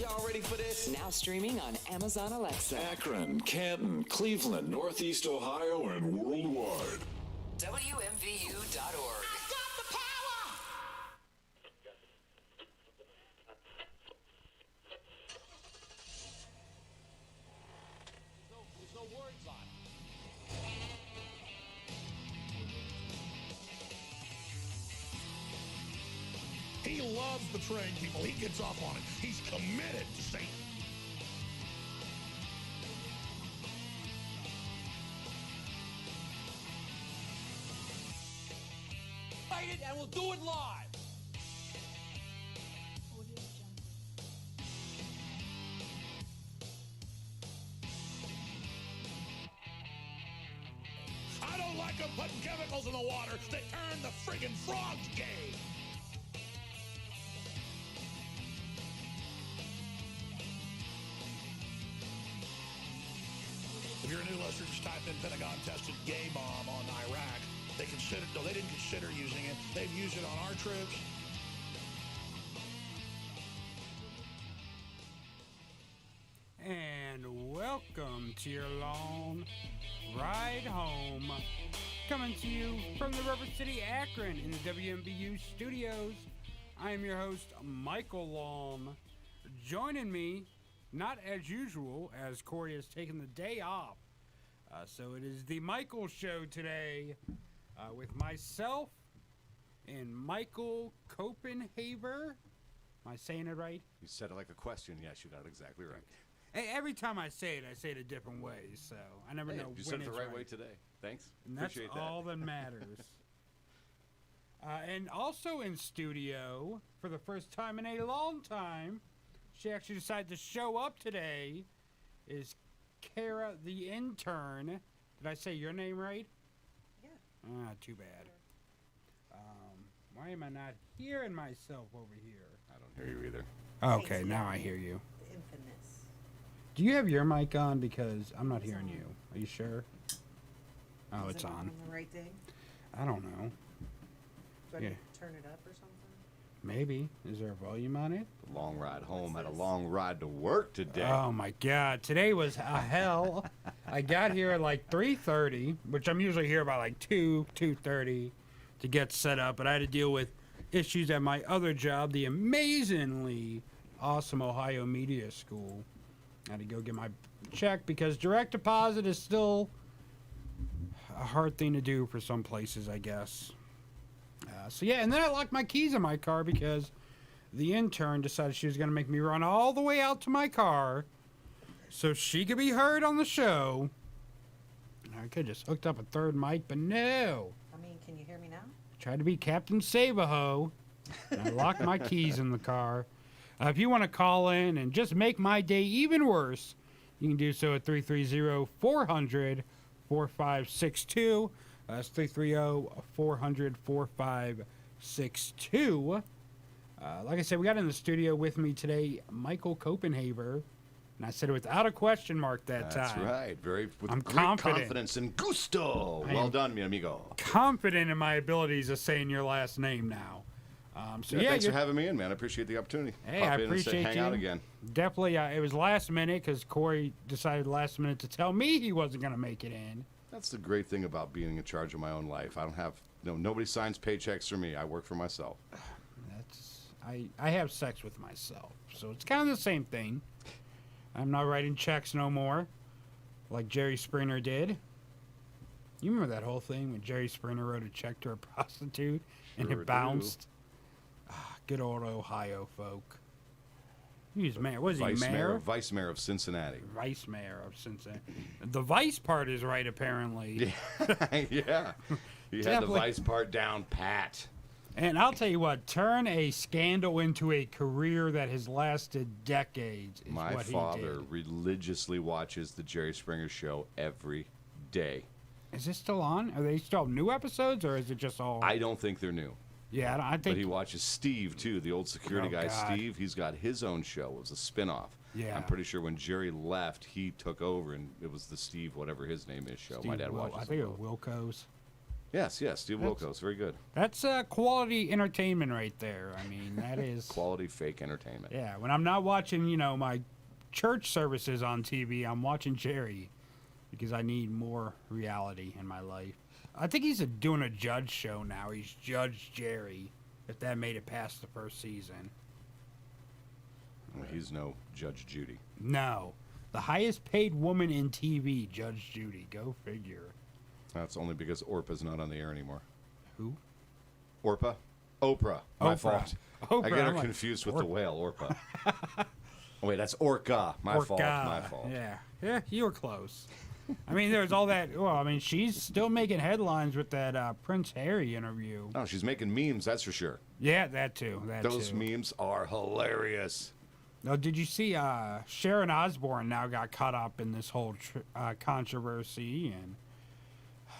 Y'all ready for this? Now streaming on Amazon Alexa. Akron, Canton, Cleveland, Northeast Ohio, and worldwide. WMVU.org. There's no words on it. He loves betraying people. He gets off on it. He's committed to Satan. Fight it and we'll do it live. I don't like them putting chemicals in the water that turn the friggin' frogs gay. If you're a new listener, just type in Pentagon tested gay bomb on Iraq. They didn't consider using it. They've used it on our troops. And welcome to your long ride home. Coming to you from the River City, Akron in the WMBU studios. I am your host, Michael Lom. Joining me, not as usual, as Corey has taken the day off. So it is the Michael Show today with myself and Michael Copenhaver. Am I saying it right? You said it like a question. Yes, you got it exactly right. Hey, every time I say it a different way, so I never know when You it's said it the right right. way today. Thanks. And that's Appreciate that. all that matters. And also in studio, for the first time in a long time, she actually decided to show up today, is Kara the intern. Did I say your name right? Yeah. Ah, too bad. Why am I not hearing myself over here? I don't hear you either. Okay, Thanks, now yeah. I hear you. The infamous. Do you have your mic on? Because I'm not hearing you. Are you sure? Oh, Is it's it on. the right day? I don't know. Do I Yeah. need to turn it up or something? Maybe. Is there a volume on it? The long ride home What's had a this? long ride to work today. Oh my God! Today was a hell. I got here at like 3:30, which I'm usually here by like 2:30 to get set up, but I had to deal with issues at my other job, the amazingly awesome Ohio Media School. I had to go get my check because direct deposit is still a hard thing to do for some places, I guess. So yeah, and then I locked my keys in my car because the intern decided she was going to make me run all the way out to my car so she could be heard on the show. I could have just hooked up a third mic, but no. I mean, can you hear me now? Tried to be Captain Save-A-Ho, and I locked my keys in the car. If you want to call in and just make my day even worse, you can do so at 330-400-4562. That's 330-400-4562. Like I said, we got in the studio with me today, Michael Copenhaver. And I said it without a question mark that That's time. right. With I'm great confident. confidence and gusto. I Well am done, mi amigo. Confident in my abilities of saying your last name now. Thanks for having me in, man. I appreciate the opportunity. Hey, Pop I in and appreciate say, hang you. out again. Definitely, it was last minute because Corey decided last minute to tell me he wasn't going to make it in. That's the great thing about being in charge of my own life. I don't have nobody signs paychecks for me. I work for myself. I have sex with myself, so it's kind of the same thing. I'm not writing checks no more, like Jerry Springer did. You remember that whole thing when Jerry Springer wrote a check to a prostitute and Sure it bounced? Good old Ohio folk. He was mayor. Was he mayor? Vice mayor of Cincinnati. Vice mayor of Cincinnati. The vice part is right, apparently. Yeah. He had the Definitely. vice part down pat. And I'll tell you what, turn a scandal into a career that has lasted decades is My what father he did. religiously watches the Jerry Springer show every day. Is this still on? Are they still new episodes, or is it just all... I don't think they're new. Yeah, I But think... he watches Steve, too, the old security Oh, guy, God. Steve. He's got his own show. It was a spinoff. Yeah. I'm pretty sure when Jerry left, he took over, and it was the Steve, whatever his name is, show. My dad watches I think it them was both. Wilco's. Yes, Steve Wilkos, very good. That's quality entertainment right there. I mean, that is Quality fake entertainment. Yeah, when I'm not watching, my church services on TV, I'm watching Jerry because I need more reality in my life. I think he's doing a judge show now. He's Judge Jerry, if that made it past the first season. Well, he's no Judge Judy. No. The highest paid woman in TV, Judge Judy. Go figure. That's only because Orpa's not on the air anymore. Who? Orpa? Oprah. My Oprah. fault. Oprah, I get her I'm like, confused with the whale, Orpa. Oh, wait, that's Orca. My fault. Yeah. Yeah, you were close. I mean, there's all that. Well, I mean, she's still making headlines with that Prince Harry interview. No, she's making memes, that's for sure. Yeah, that too. Those memes are hilarious. Now, did you see Sharon Osbourne now got caught up in this whole controversy, and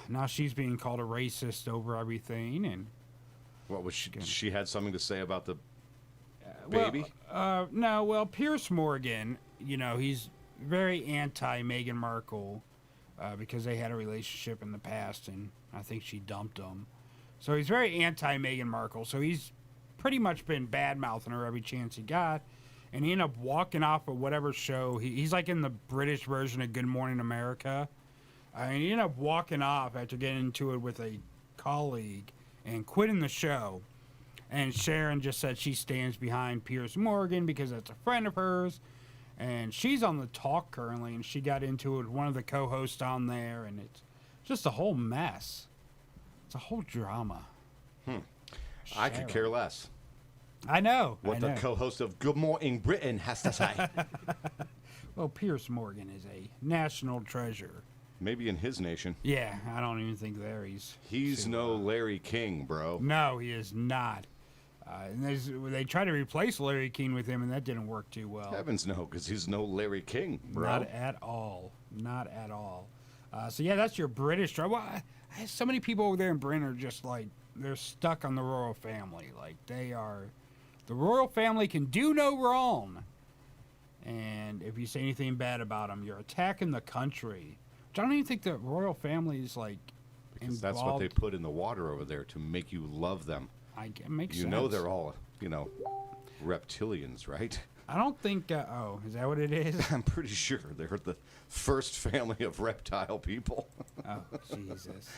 now she's being called a racist over everything, and What was she had something to say about the baby? Well, Pierce Morgan, he's very anti Meghan Markle because they had a relationship in the past, and I think she dumped him. So he's very anti Meghan Markle. So he's pretty much been bad mouthing her every chance he got, and he ended up walking off of whatever show. He's like in the British version of Good Morning America. And he ended up walking off after getting into it with a colleague and quitting the show. And Sharon just said she stands behind Pierce Morgan because that's a friend of hers. And she's on the talk currently, and she got into it with one of the co-hosts on there, and it's just a whole mess. It's a whole drama. I could care less I know. what the co-host of Good Morning Britain has to say. Well, Pierce Morgan is a national treasure. Maybe in his nation. Yeah, I don't even think there He's no Larry King, bro. No, he is not. And they tried to replace Larry King with him, and that didn't work too well. Heavens no, because he's no Larry King, bro. Not at all. Not at all. So, yeah, that's your British drama. Well, so many people over there in Britain are just like, they're stuck on the royal family. Like, the royal family can do no wrong. And if you say anything bad about them, you're attacking the country. Which I don't even think the royal family is, like, Because involved. that's what they put in the water over there to make you love them. It makes sense. You know they're all, reptilians, right? I don't think, is that what it is? I'm pretty sure they're the first family of reptile people. Oh, Jesus.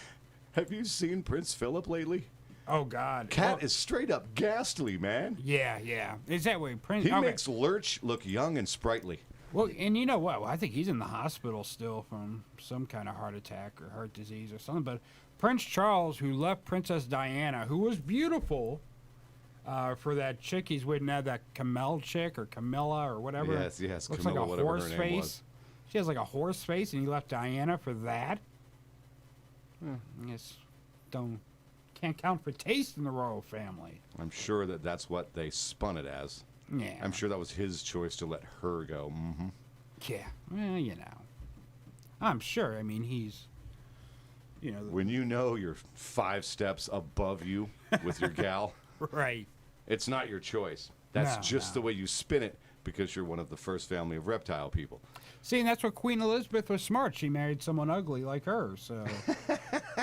Have you seen Prince Philip lately? Oh, God. Cat is straight up ghastly, man. Yeah. Is that way Prince? He okay. makes Lurch look young and sprightly. Well, and you know what? Well, I think he's in the hospital still from some kind of heart attack or heart disease or something. But Prince Charles, who left Princess Diana, who was beautiful for that chick he's with now, that Camilla chick or Camilla or whatever. Yes, Looks Camilla, like a whatever horse her name face. was. She has like a horse face, and he left Diana for that. I guess can't count for taste in the royal family. I'm sure that's what they spun it as. Yeah. I'm sure that was his choice to let her go. Mm-hmm. Yeah. Well, I'm sure. I mean, he's. When you know you're 5 steps above you with your gal, Right. it's not your choice. That's just the way you spin it because you're one of the first family of reptile people. See, and that's what Queen Elizabeth was smart. She married someone ugly like her, so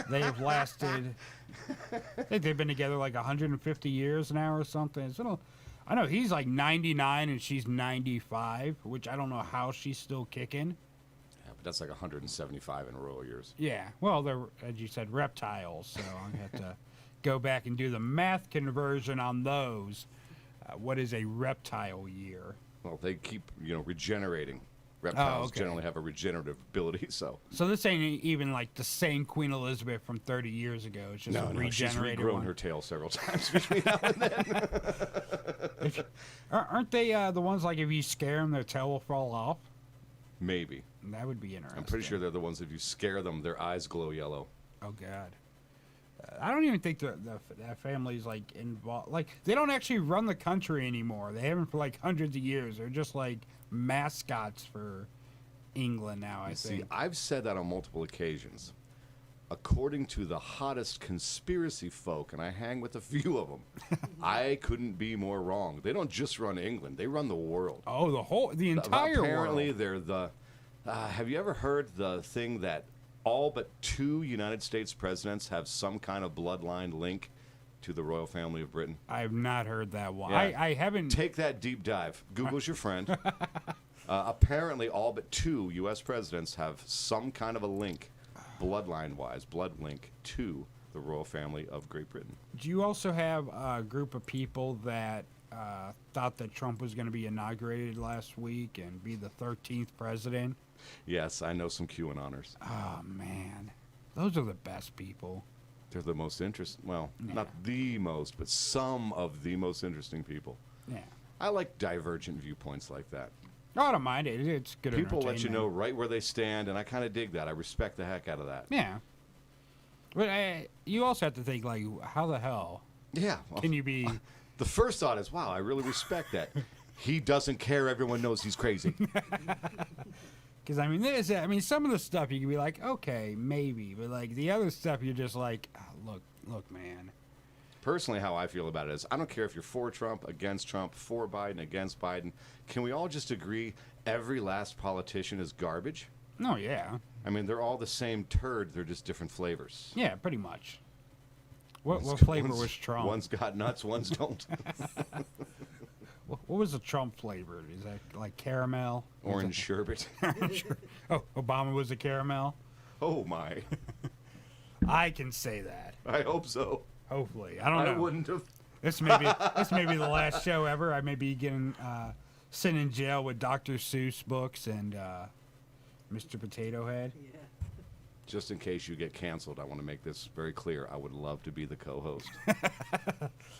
they have lasted. I think they've been together like 150 years now or something. So I know he's like 99 and she's 95, which I don't know how she's still kicking. Yeah, but that's like 175 in royal years. Yeah, well, they're, as you said, reptiles, so I'm going to have to go back and do the math conversion on those. What is a reptile year? Well, they keep, regenerating. Reptiles generally have a regenerative ability, so. So this ain't even like the same Queen Elizabeth from 30 years ago. It's just a she's regenerated regrown one. her tail several times between now and then. Aren't they the ones like if you scare them, their tail will fall off? Maybe. That would be interesting. I'm pretty sure they're the ones, if you scare them, their eyes glow yellow. Oh God. I don't even think that family's like involved. Like they don't actually run the country anymore. They haven't for like hundreds of years. They're just like mascots for England now. I See, think. I've said that on multiple occasions. According to the hottest conspiracy folk, and I hang with a few of them, I couldn't be more wrong. They don't just run England; they run the world. Oh, the entire Apparently, world. they're the. Have you ever heard the thing that all but 2 United States presidents have some kind of bloodline link to the royal family of Britain. I've not heard that one. Yeah. I haven't. Take that deep dive. Google's your friend. Apparently, all but 2 U.S. presidents have some kind of a link, bloodline-wise, blood link to the royal family of Great Britain. Do you also have a group of people that thought that Trump was going to be inaugurated last week and be the 13th president? Yes, I know some QAnoners. Oh, man. Those are the best people. They're the most interesting. Well, Yeah. not the most, but some of the most interesting people. Yeah. I like divergent viewpoints like that. I don't mind it. It's good People let you know entertainment. right where they stand, and I kind of dig that. I respect the heck out of that. Yeah. But you also have to think, like, how the hell Yeah. Well, can you be... the first thought is, wow, I really respect that. He doesn't care. Everyone knows he's crazy. Because, I mean, some of the stuff you can be like, okay, maybe. But, like, the other stuff you're just like, oh, look, man. Personally, how I feel about it is I don't care if you're for Trump, against Trump, for Biden, against Biden. Can we all just agree every last politician is garbage? No, yeah. I mean, they're all the same turd. They're just different flavors. Yeah, pretty much. What One's- flavor one's- was Trump? One's got nuts, one's don't. What was the Trump flavored? Is that like caramel? Orange sherbet. Oh, Obama was a caramel? Oh, my. I can say that. I hope so. Hopefully. I don't know. I wouldn't have. This may be the last show ever. I may be getting sent in jail with Dr. Seuss books and Mr. Potato Head. Yeah. Just in case you get canceled, I want to make this very clear. I would love to be the co-host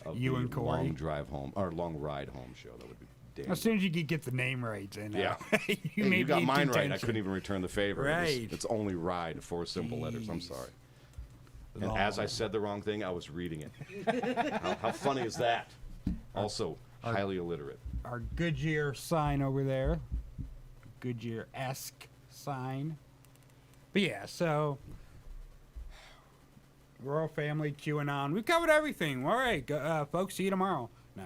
of You the and Corey. long drive home or long ride home show. That would be damn. As soon as you could get the name right, and Yeah. you Hey, may you got be in mine right. I contention. couldn't even return the favor. Right. It's only ride, 4 simple letters. I'm Jeez. sorry. And as I said the wrong thing, I was reading it. How funny is that? Also, highly illiterate. Our Goodyear sign over there. Goodyear-esque sign. But yeah, so royal family, QAnon. We've covered everything. All right, folks, see you tomorrow. No,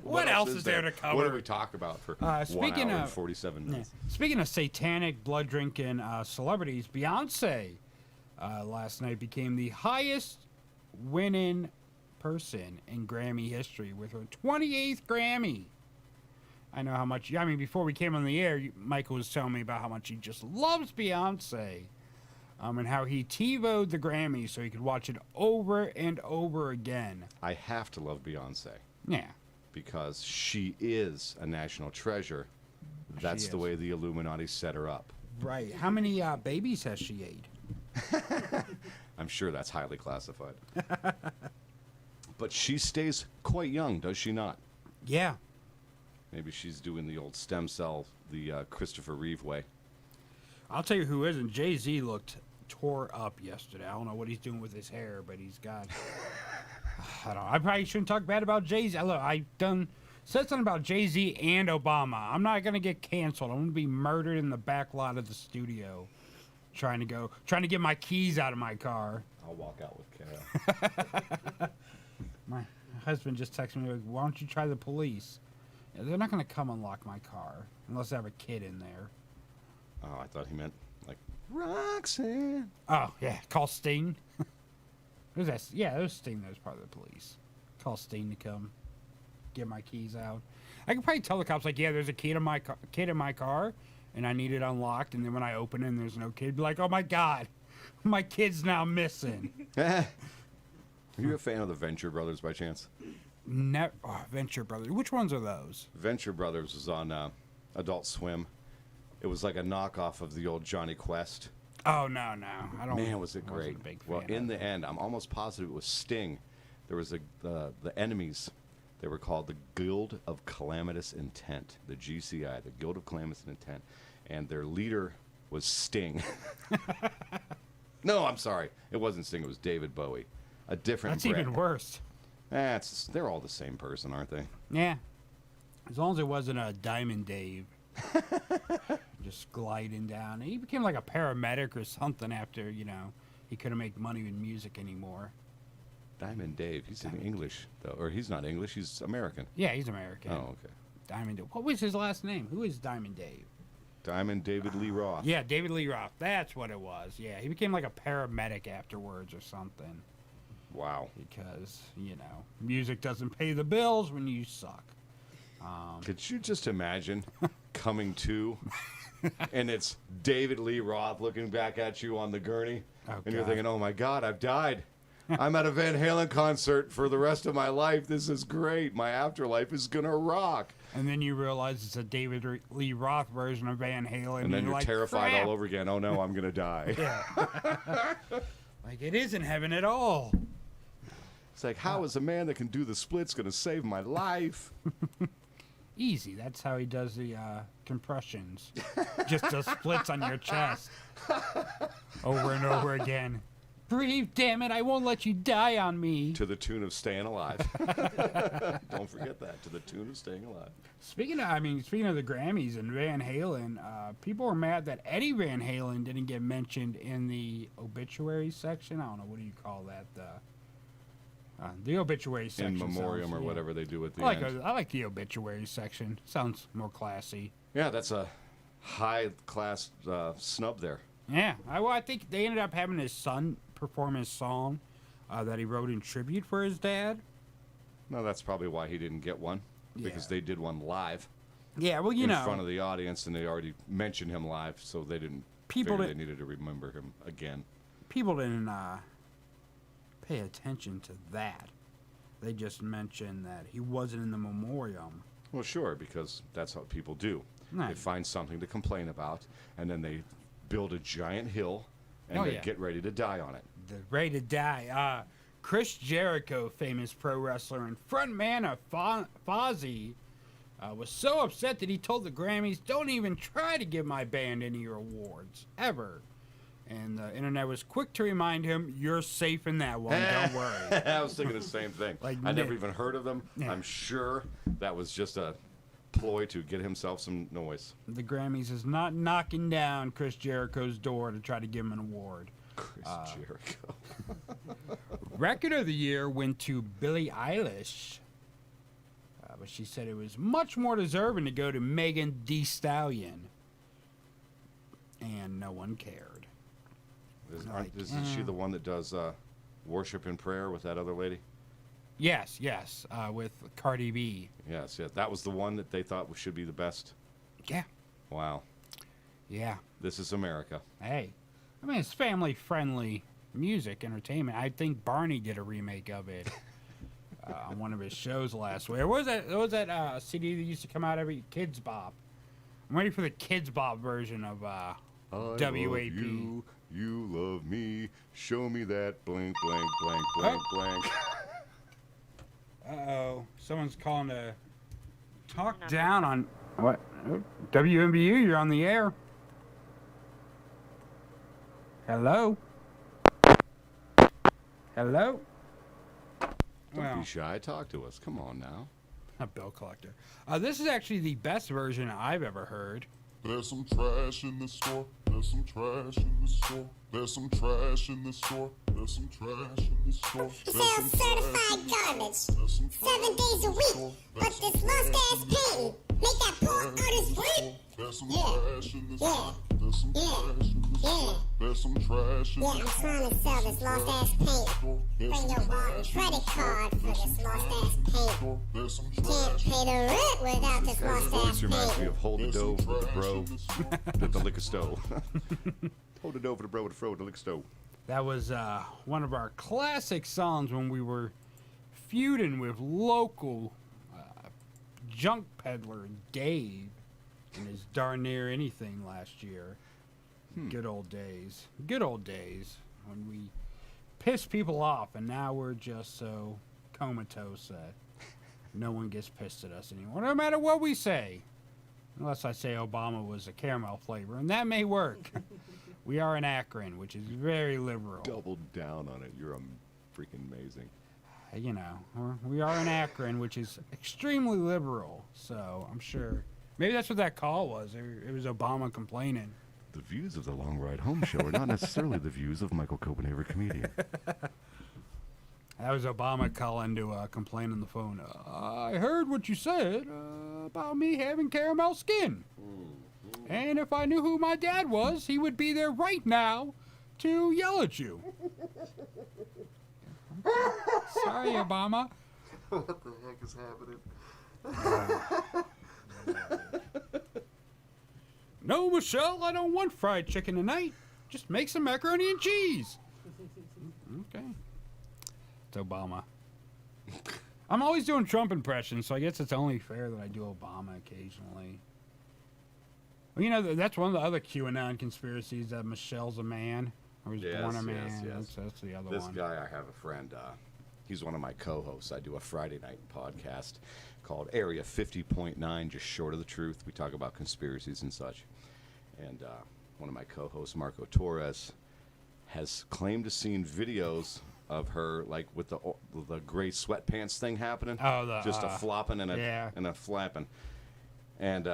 What else is there to What cover? did we talk about for 1 speaking hour and of- 47 minutes? speaking of satanic, blood-drinking celebrities, Beyonce last night became the highest winning person in Grammy history with her 28th Grammy. I know how much. I mean, before we came on the air, Michael was telling me about how much he just loves Beyonce, and how he TiVo'd the Grammys so he could watch it over and over again. I have to love Beyonce Yeah, because she is a national treasure. That's the is. way the Illuminati set her up. right. How many babies has she ate? I'm sure that's highly classified. But she stays quite young, does she not? Yeah. Maybe she's doing the old stem cell, the Christopher Reeve way. I'll tell you who isn't. Jay-Z looked tore up yesterday. I don't know what he's doing with his hair, but he's got... I don't know. I probably shouldn't talk bad about Jay-Z. Look, said something about Jay-Z and Obama. I'm not going to get canceled. I'm going to be murdered in the back lot of the studio trying to get my keys out of my car. I'll walk out with Kale. My husband just texted me, like, why don't you try the police? Yeah, they're not going to come unlock my car unless I have a kid in there. Oh, I thought he meant like Roxanne. Oh, yeah. Call Sting. Who's that? Yeah, it was Sting that was part of the police. Call Sting to come get my keys out. I could probably tell the cops, like, yeah, there's a kid in my car, and I need it unlocked. And then when I open it and there's no kid, be like, oh, my God, my kid's now missing. Are you a fan of the Venture Brothers by chance? Venture Brothers. Which ones are those? Venture Brothers was on Adult Swim. It was like a knockoff of the old Johnny Quest. Oh, no. I don't. Man, was it I wasn't great. a big Well, fan in of the it. end, I'm almost positive it was Sting. There was the enemies. They were called the Guild of Calamitous Intent, the GCI, the Guild of Calamitous Intent. And their leader was Sting. No, I'm sorry. It wasn't Sting. It was David Bowie. A different That's Brit. even worse. They're all the same person, aren't they? Yeah. As long as it wasn't a Diamond Dave. Just gliding down. He became like a paramedic or something after, he couldn't make money with music anymore. Diamond Dave. He's in English, though. Or he's not English. He's American. Yeah, he's American. Oh, okay. Diamond Dave. What was his last name? Who is Diamond Dave? Diamond David Lee Roth. Yeah, David Lee Roth. That's what it was. Yeah, he became like a paramedic afterwards or something. Wow. Because, music doesn't pay the bills when you suck. Could you just imagine coming to, and it's David Lee Roth looking back at you on the gurney, Oh, and you're God. thinking, oh my God, I've died. I'm at a Van Halen concert for the rest of my life. This is great. My afterlife is going to rock. And then you realize it's a David Lee Roth version of Van Halen. And then you're like, terrified "Crap." all over again. Oh no, I'm going to die. Like, it isn't heaven at all. It's like, how is a man that can do the splits going to save my life? Easy. That's how he does the compressions. Just does splits on your chest. Over and over again. Breathe, damn it. I won't let you die on me. To the tune of Staying Alive. Don't forget that. To the tune of Staying Alive. Speaking of the Grammys and Van Halen, people were mad that Eddie Van Halen didn't get mentioned in the obituary section. I don't know, what do you call that? The obituary section. In memoriam sounds, or yeah. whatever they do at the I end. like the obituary section. Sounds more classy. Yeah, that's a high-class snub there. Yeah, I think they ended up having his son perform his song that he wrote in tribute for his dad. No, that's probably why he didn't get one. Because Yeah. they did one live Yeah, well, in front of the audience, and they already mentioned him live, so they didn't People figure that- they needed to remember him again. people didn't pay attention to that. They just mentioned that he wasn't in the memoriam. Well, sure, because that's what people do. Right. They find something to complain about, and then they build a giant hill, and Oh, they yeah. get ready to die on it. The ready to die. Chris Jericho, famous pro wrestler and frontman of Fozzy, was so upset that he told the Grammys, "Don't even try to give my band any awards ever." And the internet was quick to remind him, "You're safe in that one. Don't worry." I was thinking the same thing. Like, I never Nick. even heard of them. Yeah. I'm sure that was just a ploy to get himself some noise. The Grammys is not knocking down Chris Jericho's door to try to give him an award. Chris Jericho. Record of the year went to Billie Eilish, but she said it was much more deserving to go to Megan Thee Stallion, and no one cared. Isn't she the one that does worship and prayer with that other lady? Yes, with Cardi B. Yes, that was the one that they thought should be the best. Yeah, Wow. yeah. This is America. Hey, I mean, it's family-friendly music, entertainment. I think Barney did a remake of it on one of his shows last week. What was that CD that used to come out every Kids Bop? I'm ready for the Kids Bop version of I WAP. love you, you love me. Show me that blank, blank, blank, blank, blank. Uh-oh. Someone's calling to talk down on... What? Oh, WMBU, you're on the air. Hello? Hello? Don't be shy. Talk to us. Come on now. A bill collector. This is actually the best version I've ever heard. There's some trash in the store. There's some trash in the store. There's some trash in the store. There's some trash in the store. Sell certified garbage 7 days a week. But this lost ass painting make that poor artist weep. There's some Yeah. trash in the Yeah. store. There's some Yeah. trash in the store. Yeah. There's some trash in Yeah, the I'm store. trying to sell this lost ass paint. Bring your wallet and credit card for this lost ass paint. There's some Can't trash. pay the rent without this Guy's lost voice ass reminds me paint. of Hold the There's Dough some with the trash bro in the store. at the liquor store. Hold the dough for the bro with the fro at the liquor store. That was one of our classic songs when we were feuding with local junk peddler Dave and his darn near anything last year. Good old days. Good old days when we pissed people off, and now we're just so comatose that no one gets pissed at us anymore, no matter what we say. Unless I say Obama was a caramel flavor, and that may work. We are in Akron, which is very liberal. Double down on it. You're freaking amazing. You know, we are in Akron, which is extremely liberal. So I'm sure maybe that's what that call was. It was Obama complaining. The views of the Long Ride Home Show are not necessarily the views of Michael Copenhaver, comedian. That was Obama calling to complain on the phone. I heard what you said about me having caramel skin. And if I knew who my dad was, he would be there right now to yell at you. Sorry, Obama. What the heck is happening? No, Michelle, I don't want fried chicken tonight. Just make some macaroni and cheese. Okay. It's Obama. I'm always doing Trump impressions, so I guess it's only fair that I do Obama occasionally. Well, you know, that's one of the other QAnon conspiracies, that Michelle's a man, or was born a man. Yes. That's the other This one. guy, I have a friend. He's one of my co-hosts. I do a Friday night podcast called Area 50.9, just short of the truth. We talk about conspiracies and such. And one of my co-hosts, Marco Torres, has claimed to seen videos of her, like with the gray sweatpants thing happening. Oh, just a flopping and a yeah. and a flapping. And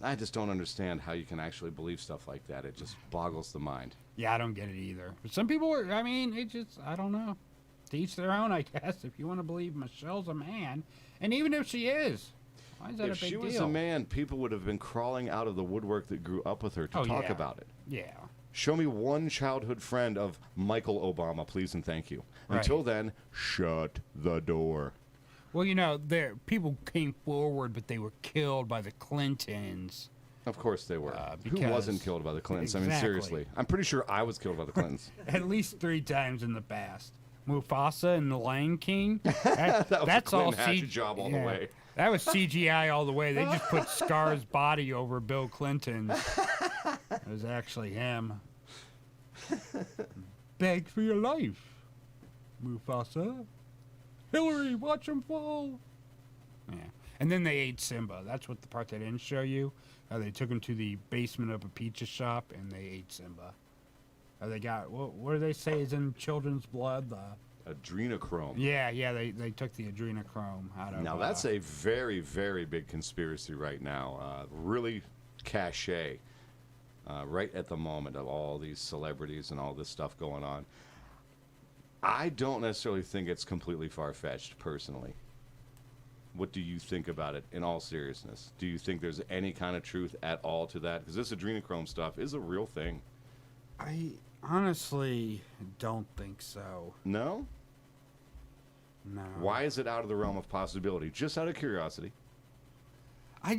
I just don't understand how you can actually believe stuff like that. It just boggles the mind. Yeah, I don't get it either. But some people are, I mean, it just, I don't know. To each their own, I guess. If you want to believe Michelle's a man, and even if she is, why is that If a big she deal? was a man, people would have been crawling out of the woodwork that grew up with her to talk yeah. about it. Yeah. Show me one childhood friend of Michael Obama, please and thank you. Right. Until then, shut the door. Well, you know, people came forward, but they were killed by the Clintons. Of course they were. Who because- wasn't killed by the Clintons? I mean, Exactly. seriously. I'm pretty sure I was killed by the Clintons. At least 3 times in the past. Mufasa and the Lion King. That, That was that's a all Clinton hatchet job all the way. That was CGI all the way. They just put Scar's body over Bill Clinton's. It was actually him. Beg for your life, Mufasa. Hillary, watch him fall. Yeah. And then they ate Simba. That's what the part they didn't show you. They took him to the basement of a pizza shop and they ate Simba. They got, what do they say is in children's blood? Adrenochrome. Yeah, they took the adrenochrome out of. Now, that's a very, very big conspiracy right now. Really cachet right at the moment of all these celebrities and all this stuff going on. I don't necessarily think it's completely far-fetched, personally. What do you think about it in all seriousness? Do you think there's any kind of truth at all to that? Because this adrenochrome stuff is a real thing. I honestly don't think so. No? No. Why is it out of the realm of possibility? Just out of curiosity. I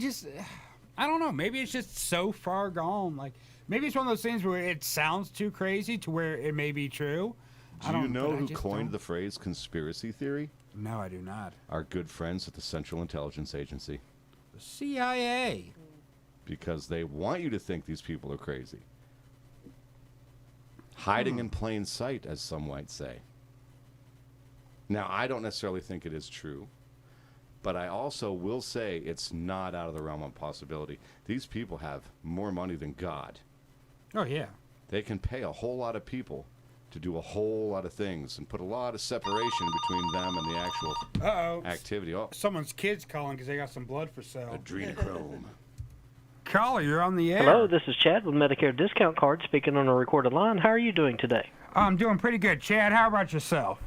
don't know. Maybe it's just so far gone. Like, maybe it's one of those things where it sounds too crazy to where it may be true. Do you know who coined the phrase conspiracy theory? No, I do not. Our good friends at the Central Intelligence Agency. The CIA. Because they want you to think these people are crazy. Hiding in plain sight, as some might say. Now, I don't necessarily think it is true, but I also will say it's not out of the realm of possibility. These people have more money than God. Oh, yeah. They can pay a whole lot of people to do a whole lot of things and put a lot of separation between them and the actual activity. Oh, Someone's kid's calling because they got some blood for sale. adrenochrome. Caller, you're on the air. Hello, this is Chad with Medicare Discount Card speaking on a recorded line. How are you doing today? I'm doing pretty good. Chad, how about yourself?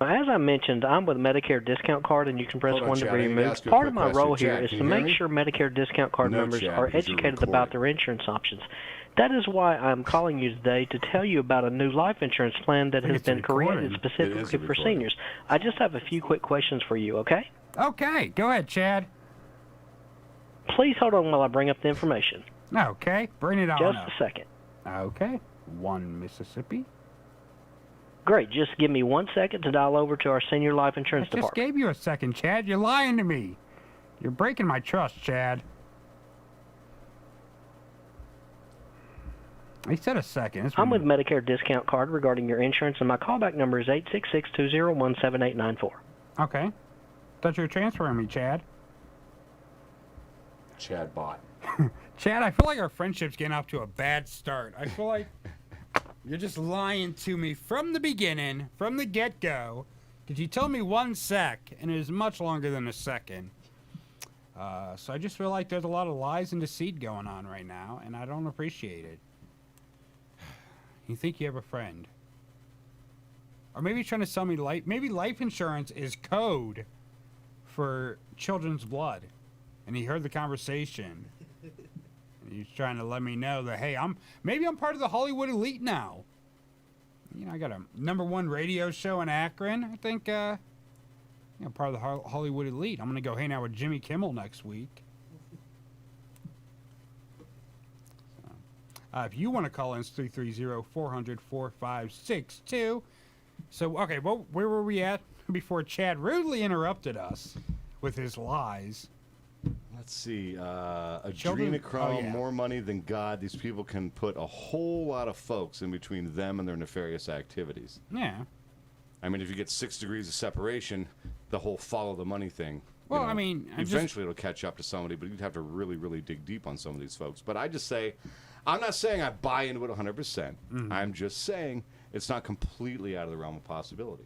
As I mentioned, I'm with Medicare Discount Card, and you can press Hold on, 1 to Chad, be I need to removed. ask you a Part quick of my question. role Chad, here is can to you hear make me? sure Medicare Discount Card No, members Chad, are because you're educated about their insurance options. That is why I'm calling you today to tell you about a new life insurance plan that think has it's a been created recording. specifically It is a for recording. seniors. I just have a few quick questions for you, okay? Okay, go ahead, Chad. Please hold on while I bring up the information. Okay, bring it on Just up. a second. Okay, 1 Mississippi. Great. Just give me 1 second to dial over to our senior life insurance I just department. gave you a second, Chad. You're lying to me. You're breaking my trust, Chad. I said a second. I'm with Medicare Discount Card regarding your insurance, and my callback number is 866-201-7894. Okay. Thought you were transferring me, Chad. Chad bot. Chad, I feel like our friendship's getting off to a bad start. I feel like you're just lying to me from the beginning, from the get-go, because you told me 1 sec, and it was much longer than a second. So I just feel like there's a lot of lies and deceit going on right now, and I don't appreciate it. You think you have a friend. Or maybe you're trying to sell me life. Maybe life insurance is code for children's blood. And he heard the conversation. He's trying to let me know that, hey, maybe I'm part of the Hollywood elite now. You know, I got a #1 radio show in Akron. I think, part of the Hollywood elite. I'm going to go hang out with Jimmy Kimmel next week. If you want to call in, it's 330-400-4562. So, okay, well, where were we at before Chad rudely interrupted us with his lies? Let's see. Children- Adrenochrome, oh, yeah. more money than God. These people can put a whole lot of folks in between them and their nefarious activities. Yeah. I mean, if you get 6 degrees of separation, the whole follow the money thing. Well, I mean, eventually it'll catch up to somebody, but you'd have to really, really dig deep on some of these folks. But I just say, I'm not saying I buy into it 100%. Mm-hmm. I'm just saying it's not completely out of the realm of possibility.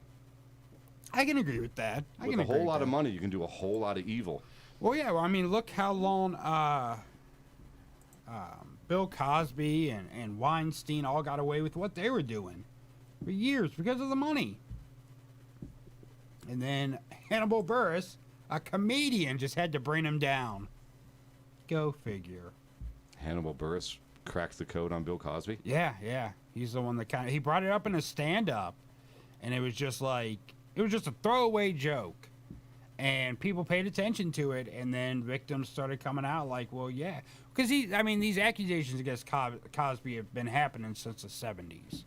I can agree with that. With a whole lot of money, you can do a whole lot of evil. Well, yeah. Well, I mean, look how long Bill Cosby and Weinstein all got away with what they were doing for years because of the money. And then Hannibal Buress, a comedian, just had to bring him down. Go figure. Hannibal Buress cracked the code on Bill Cosby? Yeah. He's the one that he brought it up in a stand-up, and it was just a throwaway joke. And people paid attention to it, and then victims started coming out like, well, yeah. Because, these accusations against Cosby have been happening since the 70s.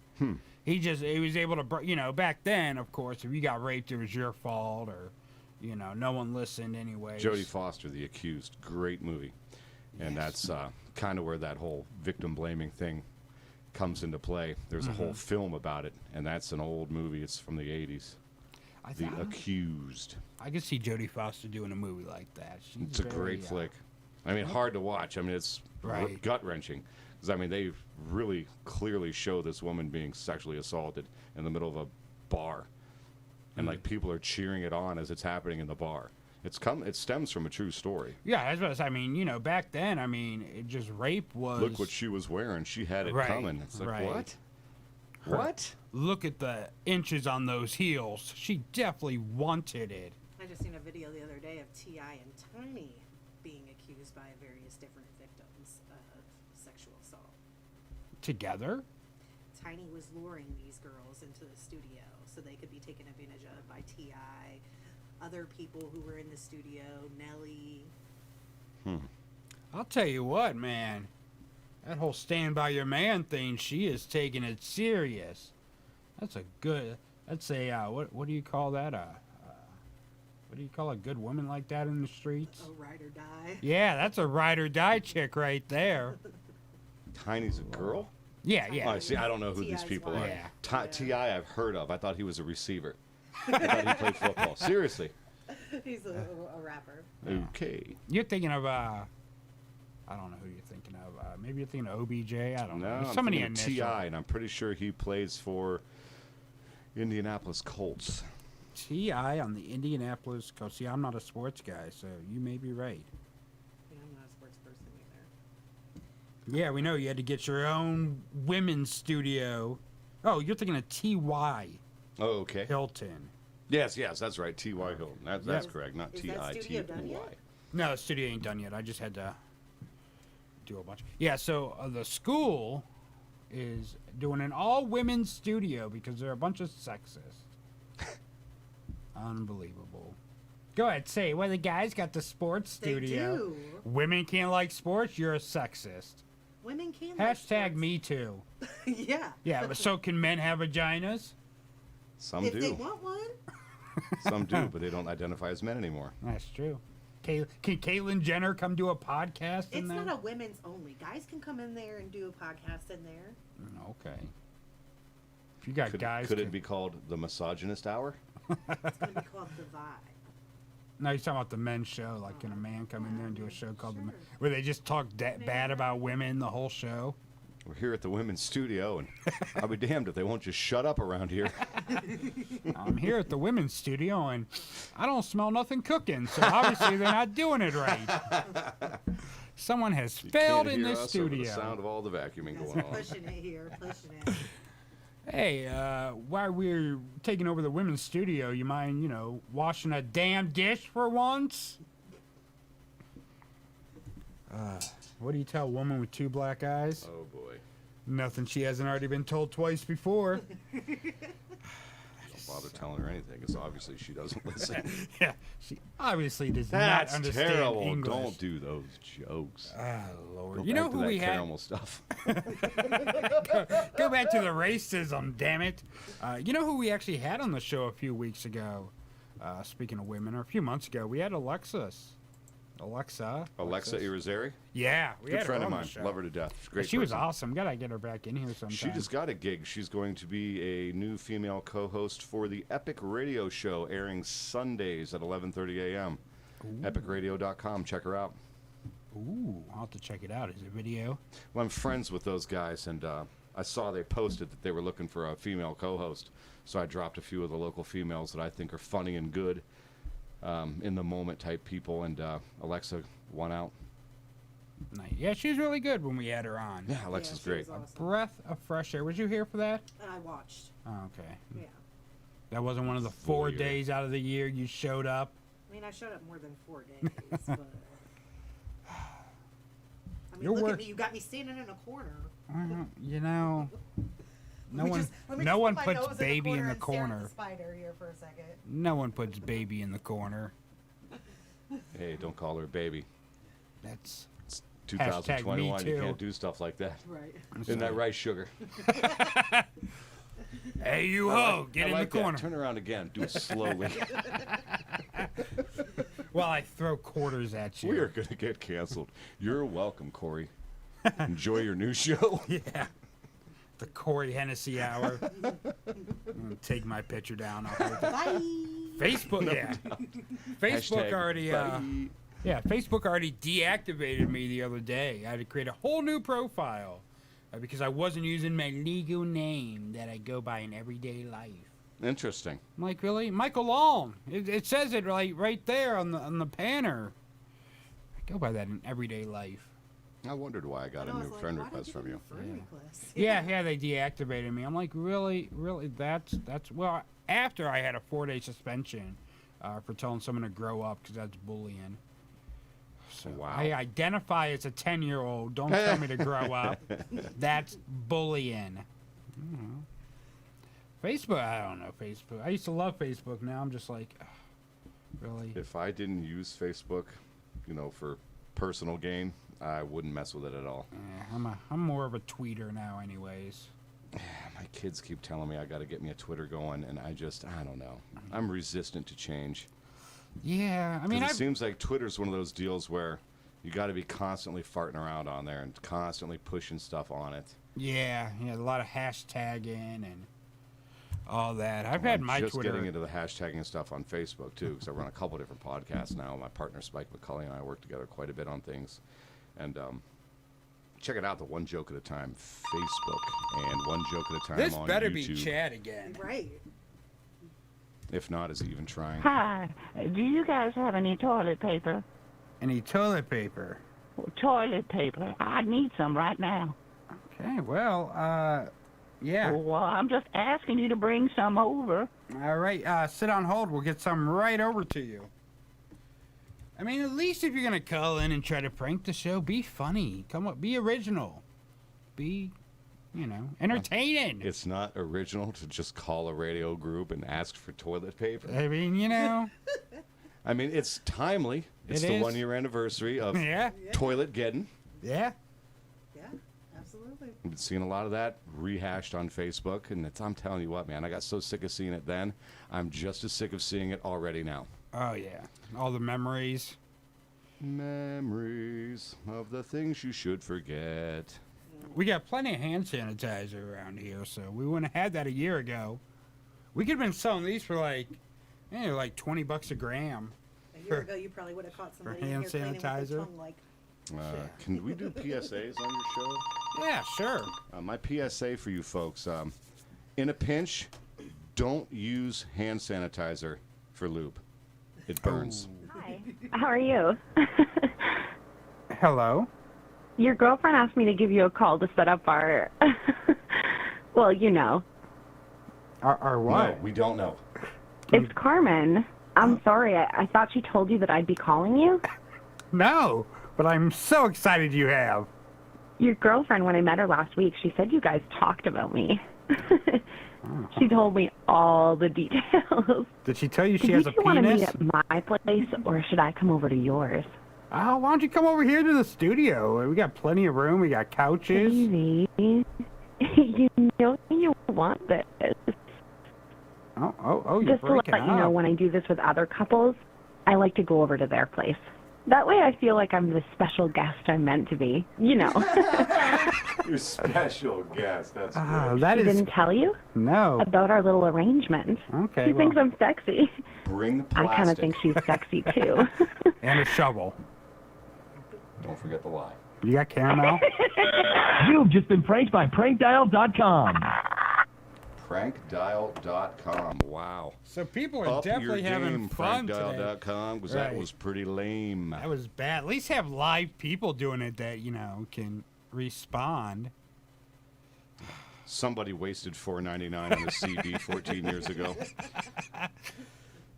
He was able to, back then, of course, if you got raped, it was your fault, or, no one listened anyway. Jodie Foster, The Accused, great movie. And that's kind of where that whole victim blaming thing comes into play. There's a whole film about it, and that's an old movie. It's from the 80s. The Accused. I could see Jodie Foster doing a movie like that. It's a great flick. I mean, hard to watch. I mean, it's gut-wrenching. Because, they really clearly show this woman being sexually assaulted in the middle of a bar. And, people are cheering it on as it's happening in the bar. It stems from a true story. Yeah, as well as, back then, it just rape was... Look what she was wearing. She had it coming. It's like, what? What? Look at the inches on those heels. She definitely wanted it. I just seen a video the other day of T.I. and Tiny being accused by various different victims of sexual assault. Together? Tiny was luring these girls into the studio so they could be taken advantage of by T.I., other people who were in the studio, Nelly. I'll tell you what, man. That whole stand by your man thing, she is taking it serious. What do you call that? What do you call a good woman like that in the streets? A ride or die. Yeah, that's a ride or die chick right there. Tiny's a girl? Yeah. Oh, see, I don't know who these people are. Yeah. T.I. I've heard of. I thought he was a receiver. I thought he played football. Seriously. He's a rapper. Okay. You're thinking of, I don't know who you're thinking of. Maybe you're thinking of OBJ. I don't know. I'm thinking of T.I., and I'm pretty sure he plays for Indianapolis Colts. T.I. on the Indianapolis Colts. See, I'm not a sports guy, so you may be right. Yeah, I'm not a sports person either. Yeah, we know you had to get your own women's studio. Oh, you're thinking of T.Y. Oh, okay. Hilton. Yes, that's right. T.Y. Hilton. That's correct, not T.I. No, the studio ain't done yet. I just had to do a bunch. Yeah, so the school is doing an all-women's studio because they're a bunch of sexists. Unbelievable. Go ahead, say, well, the guys got the sports studio. They do. Women can't like sports, you're a sexist. Women can. Hashtag me too. Yeah. Yeah, but so can men have vaginas? Some if do. they want one. Some do, but they don't identify as men anymore. That's true. Can Caitlyn Jenner come do a podcast in It's there? not a women's only. Guys can come in there and do a podcast in there. Okay. If you got guys... Could it be called the Misogynist Hour? It's going to be called The Vibe. No, you're talking about the men's show. Like, can a man come in there and do a show called The Men? Where they just talk bad about women the whole show? We're here at the women's studio, and I'll be damned if they won't just shut up around here. I'm here at the women's studio, and I don't smell nothing cooking, so obviously they're not doing it right. Someone has failed in this studio. The sound of all the vacuuming going on. Pushing it here, pushing it. Hey, while we're taking over the women's studio, you mind, washing a damn dish for once? What do you tell a woman with 2 black eyes? Oh boy. Nothing she hasn't already been told twice before. Don't bother telling her anything, because obviously she doesn't listen. Yeah, she obviously does That's not understand terrible. English. Don't do those jokes. Ah, Lord. Go You know back to who that we had? caramel stuff. Go back to the racism, damn it. You know who we actually had on the show a few weeks ago? Speaking of women, or a few months ago, we had Alexa Irizarry? Yeah, we Good had friend her of on mine. the show. Love her to death. Great She was person. awesome. Gotta get her back in here sometime. She just got a gig. She's going to be a new female co-host for the Epic Radio Show, airing Sundays at 11:30 a.m. EpicRadio.com. Check her out. Ooh, I'll have to check it out. Is it video? Well, I'm friends with those guys, and I saw they posted that they were looking for a female co-host. So I dropped a few of the local females that I think are funny and good, in the moment type people, and Alexa won out. Nice. Yeah, she was really good when we had her on. Yeah, Alexa's she great. was awesome. Breath of fresh air. Was you here for that? I watched. Oh, okay. Yeah. That wasn't one of the Full 4 year. days out of the year you showed up. I mean, I showed up more than 4 days, but. I mean, Your look work- at me. You got me standing in a corner. You know, no Let me one, just- let me no just one put my puts nose baby in the and stare at corner. the spider here for a second. No one puts baby in the corner. Hey, don't call her a baby. That's It's Hashtag 2021. me You too. can't do stuff like that. Right. Isn't that right, Sugar? hey, you I ho, like- get I in like the that. corner. Turn around again. Do it slowly. Well, I throw quarters at you. We are going to get canceled. You're welcome, Corey. Enjoy your new show. Yeah. The Corey Hennessy hour. I'm gonna take my picture down. I'll hold it. Bye. Facebook, yeah. Facebook Hashtag already, bye. yeah, Facebook already deactivated me the other day. I had to create a whole new profile because I wasn't using my legal name that I go by in everyday life. Interesting. I'm like, really? Michael Long. It says it right there on the banner. I go by that in everyday life. I wondered why I got a And I new was like, friend why did request you from get you. a friend request? Yeah, they deactivated me. I'm like, really? That's well, after I had a 4-day suspension for telling someone to grow up because that's bullying. So Wow. I identify as a 10-year-old. Don't tell me to grow up. That's bullying. Facebook, I don't know Facebook. I used to love Facebook. Now I'm just like, ugh, really? If I didn't use Facebook, for personal gain, I wouldn't mess with it at all. I'm more of a tweeter now, anyways. My kids keep telling me I got to get me a Twitter going, and I don't know. I'm resistant to change. Yeah, I mean, Because it seems like Twitter's one of those deals where you got to be constantly farting around on there and constantly pushing stuff on it. yeah, a lot of hashtagging and all that. I've had my just Twitter. getting into the hashtagging stuff on Facebook too, because I run a couple different podcasts now. My partner Spike McCulley and I work together quite a bit on things, and check it out, the One Joke at a Time Facebook and One Joke at a Time This on better YouTube. be Chad again. Right. If not, is he even trying? Hi. Do you guys have any toilet paper? Any toilet paper? Toilet paper. I need some right now. Okay, well, yeah. Well, I'm just asking you to bring some over. All right, sit on hold. We'll get some right over to you. I mean, at least if you're gonna call in and try to prank the show, be funny. Come up, be original. Be, entertaining. It's not original to just call a radio group and ask for toilet paper. I mean, I mean, it's timely. It's It the is. 1-year anniversary of Yeah. Toilet Geddon. Yeah. Yeah, absolutely. I've been seeing a lot of that rehashed on Facebook, and I'm telling you what, man, I got so sick of seeing it then. I'm just as sick of seeing it already now. Oh yeah, all the memories. Memories of the things you should forget. We got plenty of hand sanitizer around here, so we wouldn't have had that a year ago. We could have been selling these for like $20 a gram. A year ago, you probably would have caught somebody in hand here cleaning with their sanitizer? tongue like, Can we do PSAs on your show? Yeah, sure. My PSA for you folks, in a pinch, don't use hand sanitizer for lube. It burns. Hi. How are you? Hello. Your girlfriend asked me to give you a call to set up our. Well, you know. Our what? No, we don't know. It's Carmen. I'm sorry. I thought she told you that I'd be calling you. No. but I'm so excited you have. Your girlfriend, when I met her last week, she said you guys talked about me. She told me all the details. Did she tell you she Did has a you want to penis? meet at my place, or should I come over to yours? Oh, why don't you come over here to the studio? We got plenty of room. We got couches. Baby, you know you want this. Oh, you're Just to let breaking you know, up. when I do this with other couples, I like to go over to their place. That way I feel like I'm the special guest I'm meant to be. You know. Your special guest. That's Ah, good. that She is didn't tell you no. about our little arrangement. Okay, She thinks well. I'm sexy. Bring the I plastic. kind of think she's sexy, too. And a shovel. Don't forget the lie. You got caramel? You've just been pranked by prankdial.com. Prankdial.com. Wow. So people are Up definitely your having game, fun today. prankdial.com, because that Right. was pretty lame. That was bad. At least have live people doing it that, can respond. Somebody wasted $4.99 on a CD 14 years ago.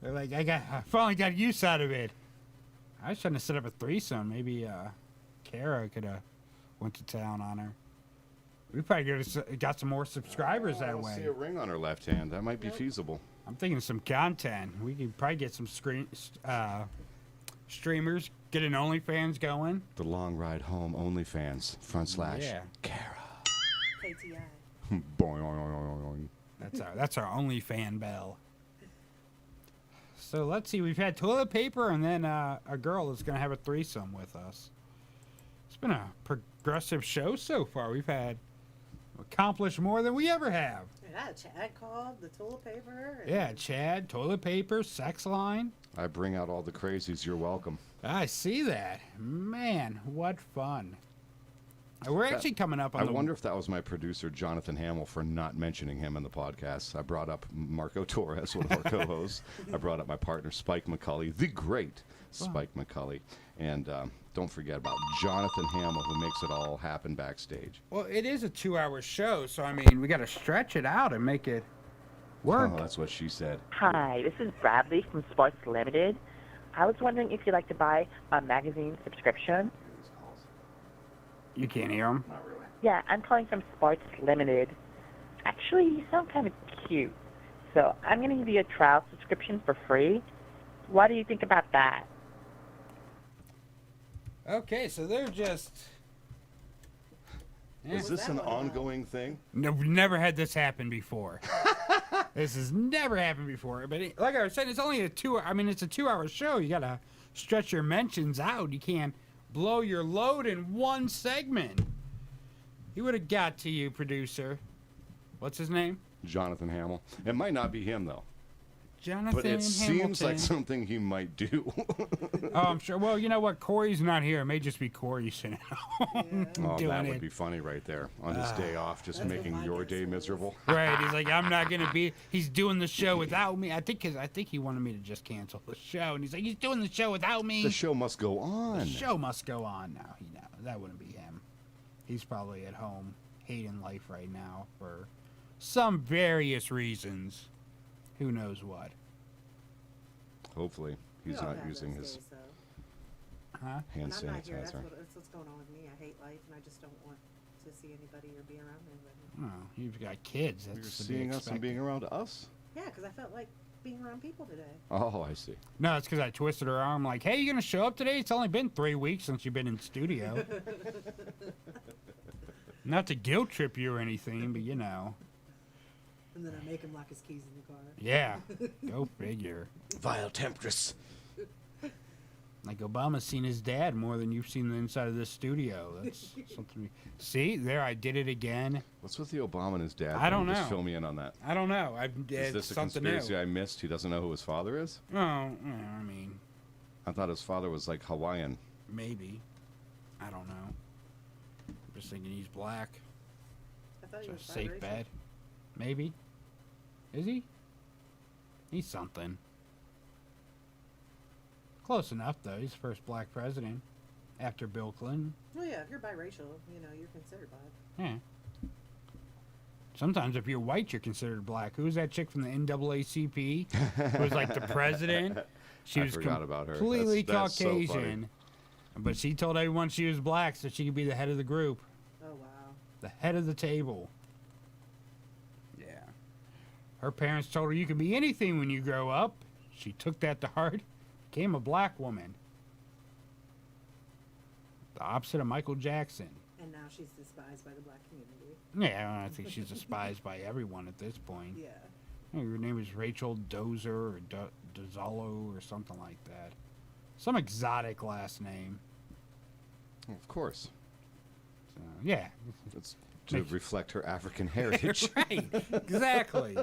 They're like, I finally got use out of it. I was trying to set up a threesome. Maybe Kara could have went to town on her. We probably got some more subscribers I that don't way. see a ring on her left hand. That might be feasible. I'm thinking some content. We could probably get some streamers, get an OnlyFans going. The Long Ride Home OnlyFans / Yeah. KTI. Boing. That's our OnlyFan bell. So let's see. We've had toilet paper and then a girl that's gonna have a threesome with us. It's been a progressive show so far. We've accomplished more than we ever have. Yeah, Chad called the toilet paper. Yeah, Chad, toilet paper, sex line. I bring out all the crazies. You're welcome. I see that. Man, what fun. We're actually coming up on I the... wonder if that was my producer, Jonathan Hamill, for not mentioning him in the podcast. I brought up Marco Torres, one of our co-hosts. I brought up my partner, Spike McCulley, the great Spike McCulley. And don't forget about Jonathan Hamill, who makes it all happen backstage. Well, it is a 2-hour show, so, I mean, we got to stretch it out and make it work. Oh, that's what she said. Hi, this is Bradley from Sports Limited. I was wondering if you'd like to buy a magazine subscription. You can't hear him? Not really. Yeah, I'm calling from Sports Limited. Actually, you sound kind of cute. So I'm going to give you a trial subscription for free. What do you think about that? Okay, so they're just... Is this an ongoing thing? No, we've never had this happen before. This has never happened before. But like I was saying, it's only it's a 2-hour show. You got to stretch your mentions out. You can't blow your load in one segment. He would have got to you, producer. What's his name? Jonathan Hamill. It might not be him, though. Jonathan But it seems like Hamilton. something he might do. Oh, I'm sure. Well, you know what? Corey's not here. It may just be Corey sitting at home Oh, doing that it. would be funny right there. On his day off, just making your day miserable. Right. He's like, I'm not gonna be. He's doing the show without me. I think he wanted me to just cancel the show, and he's like, he's doing the show without me. The show must go on. The show must go on now. That wouldn't be him. He's probably at home hating life right now for some various reasons. Who knows what? Hopefully, he's not using his Huh? hand When I'm not here, sanitizer. that's what's going on with me. I hate life, and I just don't want to see anybody or be around anybody. Oh, you've got kids. That's You're to be seeing us and expected. being around us? Yeah, because I felt like being around people today. Oh, I see. No, it's because I twisted her arm like, hey, you going to show up today? It's only been 3 weeks since you've been in studio. Not to guilt trip you or anything, but you know. And then I make him lock his keys in the car. Yeah, go figure. Vile temptress. Like Obama's seen his dad more than you've seen the inside of this studio. That's something. See, there, I did it again. What's with the Obama and his dad? I don't thing? Just know. fill me in on that. I don't know. Is this a something conspiracy new. I missed? He doesn't know who his father is? Oh, I mean, I thought his father was like Hawaiian. maybe. I don't know. I'm just thinking he's black. I thought he was It's a safe biracial. bet. Maybe. Is he? He's something. Close enough, though. He's the first black president after Bill Clinton. Well, yeah, if you're biracial, you're considered black. Yeah. Sometimes if you're white, you're considered black. Who's that chick from the NAACP? Who was like the president? She I was forgot about her. completely That's so funny. Caucasian. But she told everyone she was black so she could be the head of the group. Oh, wow. The head of the table. Yeah. Her parents told her you can be anything when you grow up. She took that to heart, became a black woman. The opposite of Michael Jackson. And now she's despised by the black community. Yeah, I think she's despised by everyone at this point. Yeah. I think her name is Rachel Dozer or Dozolo or something like that. Some exotic last name. Well, of course. So, yeah. It's to reflect her African heritage. Right, exactly.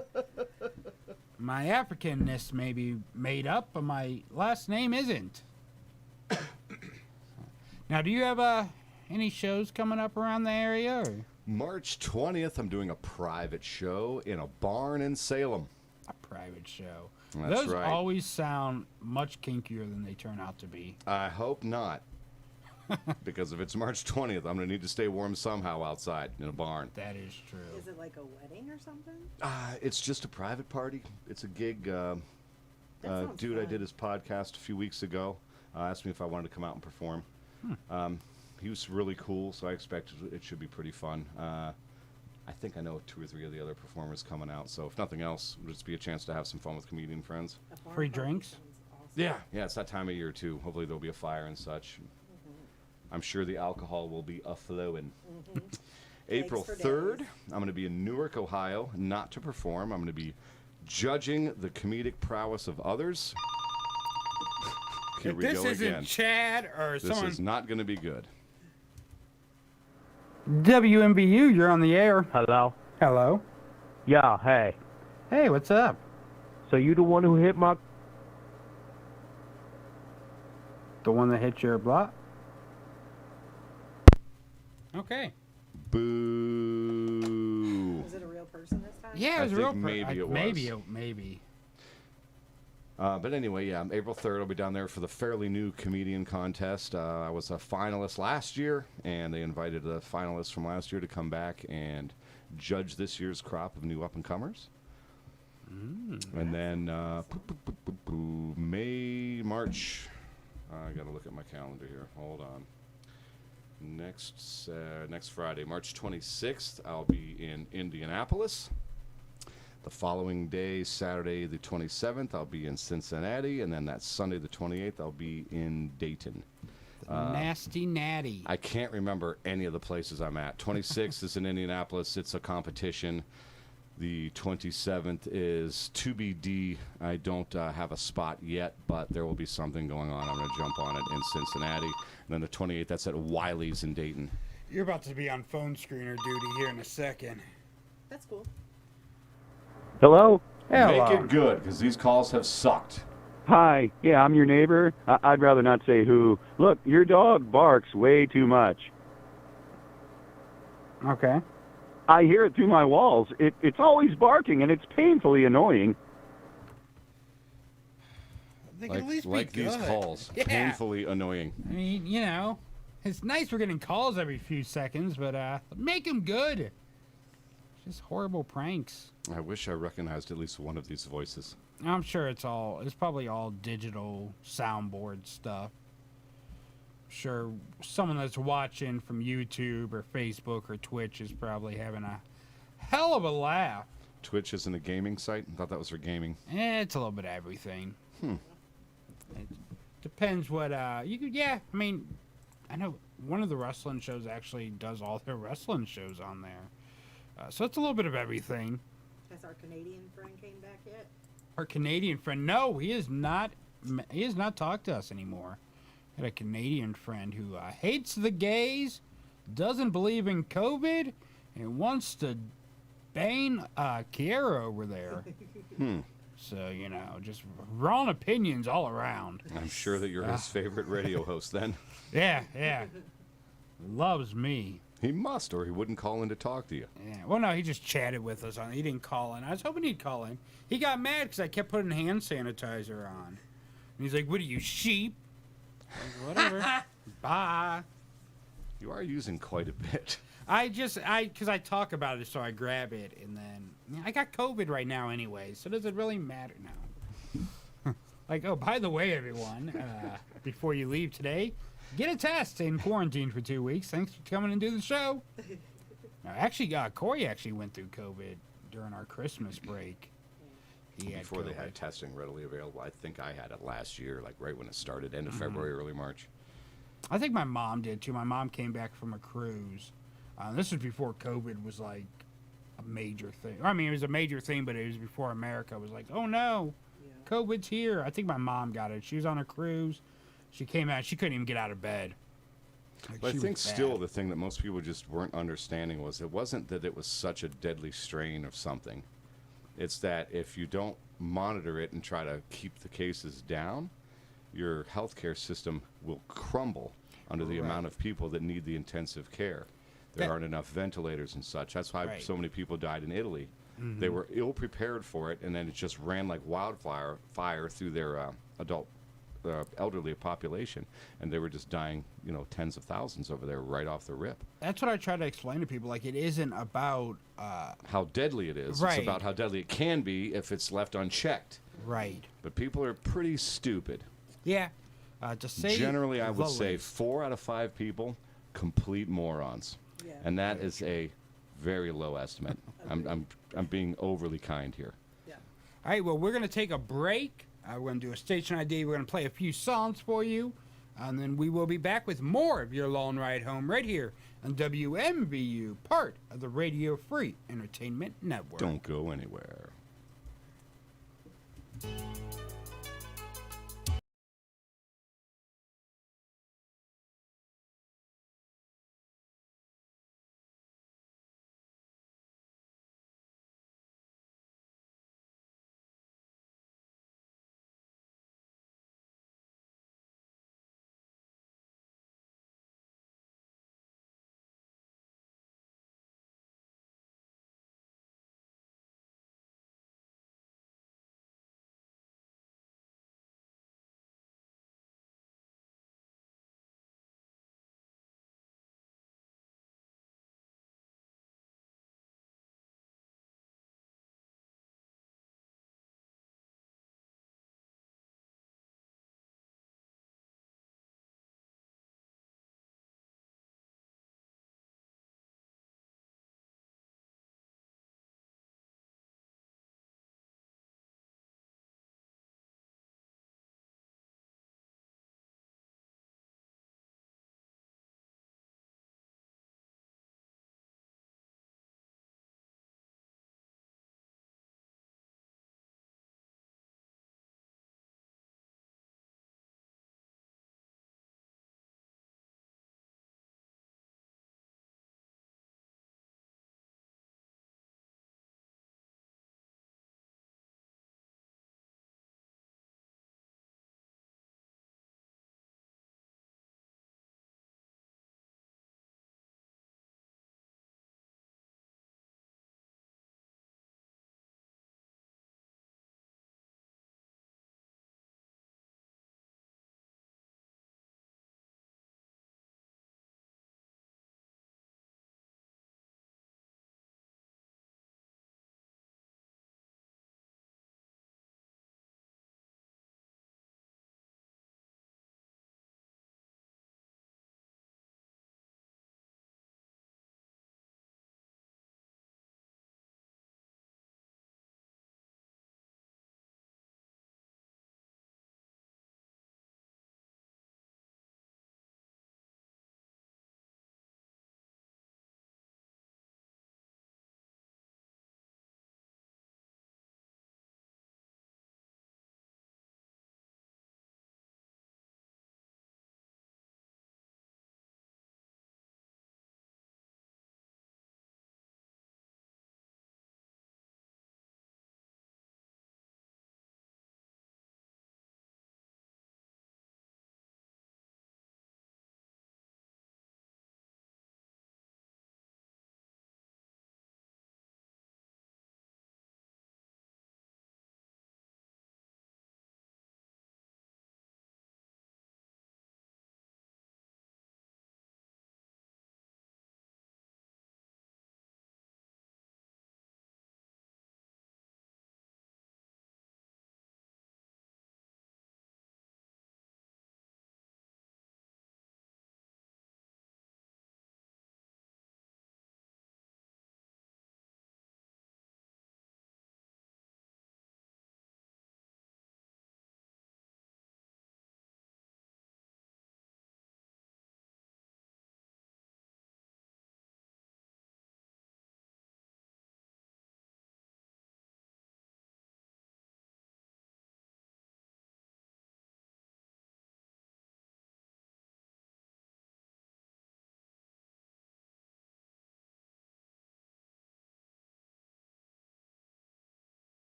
My Africanness may be made up, but my last name isn't. Now, do you have any shows coming up around the area? Or? March 20th, I'm doing a private show in a barn in Salem. A private show. That's Those right. always sound much kinkier than they turn out to be. I hope not. Because if it's March 20th, I'm going to need to stay warm somehow outside in a barn. That is true. Is it like a wedding or something? It's just a private party. It's a gig. Dude I did his podcast a few weeks ago asked me if I wanted to come out and perform. He was really cool, so I expect it should be pretty fun. I think I know 2 or 3 of the other performers coming out, so if nothing else, it'll just be a chance to have some fun with comedian friends. Free drinks? Yeah, it's that time of year too. Hopefully there'll be a fire and such. I'm sure the alcohol will be a-flowing. April 3rd, I'm going to be in Newark, Ohio, not to perform. I'm going to be judging the comedic prowess of others. Here we this go isn't again. Chad or This someone. is not going to be good. WMBU, you're on the air. Hello? Hello. Yeah, hey. Hey, what's up? So you the one who hit my... The one that hit your block? Okay. Boo. Was it a real person this time? Yeah, it was I a real think maybe it was. Maybe. But anyway, yeah, April 3rd, I'll be down there for the fairly new comedian contest. I was a finalist last year, and they invited the finalists from last year to come back and judge this year's crop of new up-and-comers. And then March, I got to look at my calendar here. Hold on. Next Friday, March 26th, I'll be in Indianapolis. The following day, Saturday the 27th, I'll be in Cincinnati, and then that Sunday the 28th, I'll be in Dayton. Nasty Natty. I can't remember any of the places I'm at. 26th is in Indianapolis. It's a competition. The 27th is 2BD. I don't have a spot yet, but there will be something going on. I'm going to jump on it in Cincinnati. And then the 28th, that's at Wiley's in Dayton. You're about to be on phone screener duty here in a second. That's cool. Hello? Make it good, because these calls have sucked. Hi. Yeah, I'm your neighbor. I'd rather not say who. Look, your dog barks way too much. Okay. I hear it through my walls. It's always barking, and it's painfully annoying. They can at least be Like these good. calls. Yeah. Painfully annoying. I mean, you know, it's nice we're getting calls every few seconds, but make them good. Just horrible pranks. I wish I recognized at least one of these voices. I'm sure it's probably all digital soundboard stuff. Sure, someone that's watching from YouTube or Facebook or Twitch is probably having a hell of a laugh. Twitch isn't a gaming site? I thought that was for gaming. It's a little bit of everything. It depends what you could. Yeah, I mean, I know one of the wrestling shows actually does all their wrestling shows on there. So it's a little bit of everything. Has our Canadian friend came back yet? Our Canadian friend, no, he has not. He has not talked to us anymore. Had a Canadian friend who hates the gays, doesn't believe in COVID, and wants to bang Kiera over there. So, you know, just wrong opinions all around. I'm sure that you're his favorite radio host then. Yeah. Loves me. He must, or he wouldn't call in to talk to you. Yeah. Well, no, he just chatted with us. He didn't call in. I was hoping he'd call in. He got mad because I kept putting hand sanitizer on. And he's like, what are you, sheep? Like, whatever. Bye. You are using quite a bit. Because I talk about it, so I grab it, and then I got COVID right now anyway, so does it really matter now? Like, oh, by the way, everyone, before you leave today, Get a test in quarantine for 2 weeks. Thanks for coming and do the show. Now, actually, Corey actually went through COVID during our Christmas break. He had Before they COVID. had testing readily available. I think I had it last year, like right when it started, end of February, early March. I think my mom did too. My mom came back from a cruise. This was before COVID was like a major thing. I mean, it was a major thing, but it was before America was like, oh no, COVID's here. I think my mom got it. She was on a cruise. She came out. She couldn't even get out of bed. Like, But I she think was still bad. the thing that most people just weren't understanding was it wasn't that it was such a deadly strain of something. It's that if you don't monitor it and try to keep the cases down, your healthcare system will crumble under the Right. amount of people that need the intensive care. There aren't enough ventilators and such. That's why Right. so many people died in Italy. They were ill prepared for it, and then it just ran like fire through their elderly population, and they were just dying, tens of thousands over there right off the rip. That's what I try to explain to people. Like, it isn't about How deadly it is. Right. It's about how deadly it can be if it's left unchecked. right. But people are pretty stupid. Yeah. To say Generally, I would the say least. 4 out of 5 people, complete morons. Yeah. And that is a very low estimate. I'm being overly kind here. Yeah. All right, well, we're going to take a break. We're going to do a station ID. We're going to play a few songs for you. And then we will be back with more of your long ride home right here on WMVU, part of the Radio Free Entertainment Network. Don't go anywhere.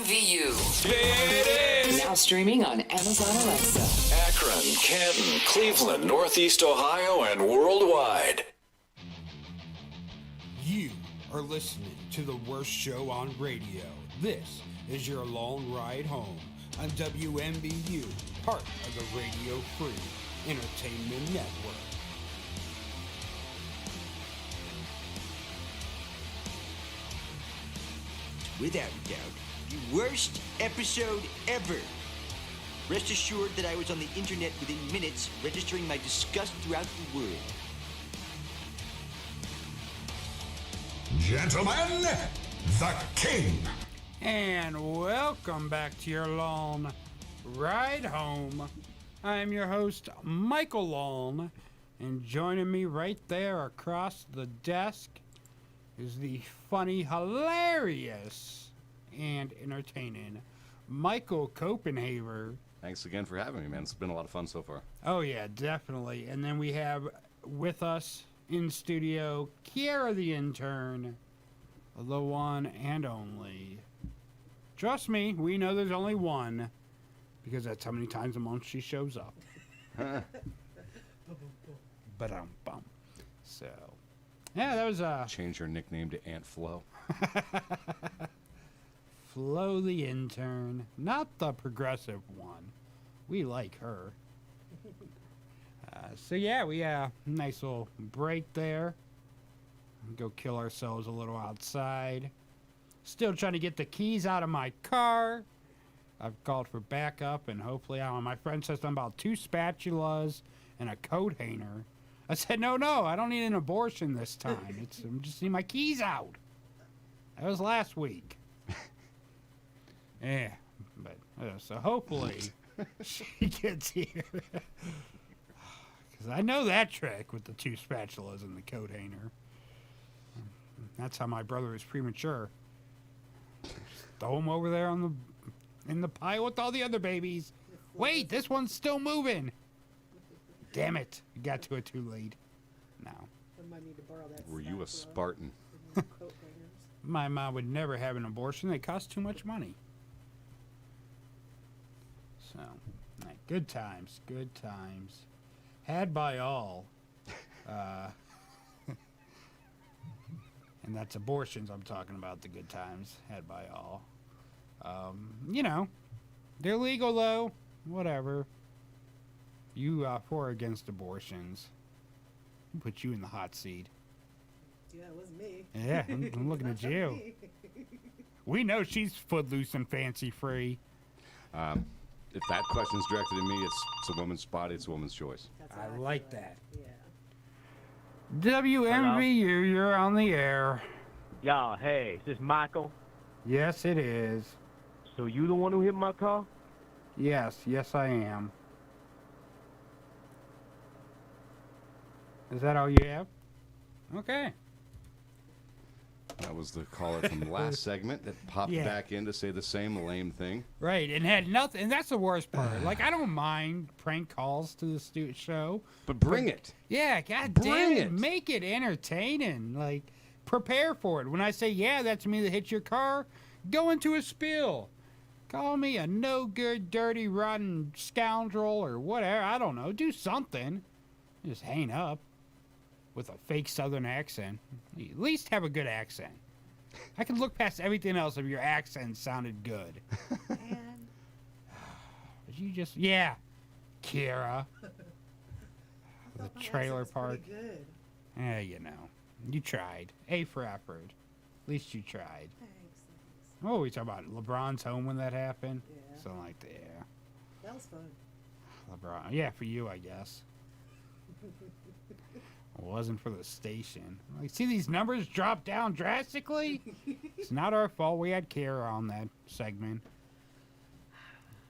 WMVU. Now streaming on Amazon Alexa. Akron, Canton, Cleveland, Northeast Ohio, and worldwide. You are listening to the worst show on radio. This is your long ride home on WMBU, part of the Radio Free Entertainment Network. Without a doubt, the worst episode ever. Rest assured that I was on the internet within minutes, registering my disgust throughout the world. Gentlemen, the King. And welcome back to your long ride home. I'm your host, Michael Long, and joining me right there across the desk is the funny, hilarious, and entertaining Michael Copenhaver. Thanks again for having me, man. It's been a lot of fun so far. Oh, yeah, definitely. And then we have with us in studio Kiara the intern, the one and only. Trust me, we know there's only one, because that's how many times a month she shows up. Ba-dum-bum. So, yeah, that was Change your nickname to Aunt Flo. Flo the intern, not the progressive one. We like her. So yeah, we nice little break there. Go kill ourselves a little outside. Still trying to get the keys out of my car. I've called for backup, and hopefully, my friend says something about 2 spatulas and a coat hanger. I said, no, I don't need an abortion this time. I'm just need my keys out. That was last week. Yeah, but so hopefully she gets here. Because I know that trick with the 2 spatulas and the coat hanger. That's how my brother is premature. Just throw him over there in the pile with all the other babies. Wait, this one's still moving. Damn it. You got to it too late. No. I might need to borrow that. Were you a Spartan? My mom would never have an abortion. They cost too much money. So, good times. Had by all. And that's abortions I'm talking about, the good times. Had by all. They're legal, though. Whatever. You for or against abortions. Put you in the hot seat. Yeah, it was me. Yeah, I'm looking at you. We know she's footloose and fancy free. If that question's directed at me, it's a woman's body, it's a woman's choice. I like that. Yeah. WMVU, you're on the air. Yeah, hey, is this Michael? Yes, it is. So you the one who hit my car? Yes, I am. Is that all you have? Okay. That was the caller from the last segment that popped back in to say the same lame thing. Right, and had nothing. And that's the worst part. Like, I don't mind prank calls to the show. But bring it. Yeah, god damn it. Make it entertaining. Like, prepare for it. When I say, yeah, that's me that hit your car, go into a spiel. Call me a no-good, dirty, rotten scoundrel or whatever. I don't know. Do something. Just hang up with a fake southern accent. At least have a good accent. I can look past everything else if your accent sounded good. But you just, Kira. The trailer park. Good. Yeah, you tried. A for effort. At least you tried. Thanks. What were we talking about? LeBron's home when that happened? Yeah. Something like that, yeah. That was fun. LeBron. Yeah, for you, I guess. It wasn't for the station. Like, see these numbers drop down drastically? It's not our fault. We had Kara on that segment.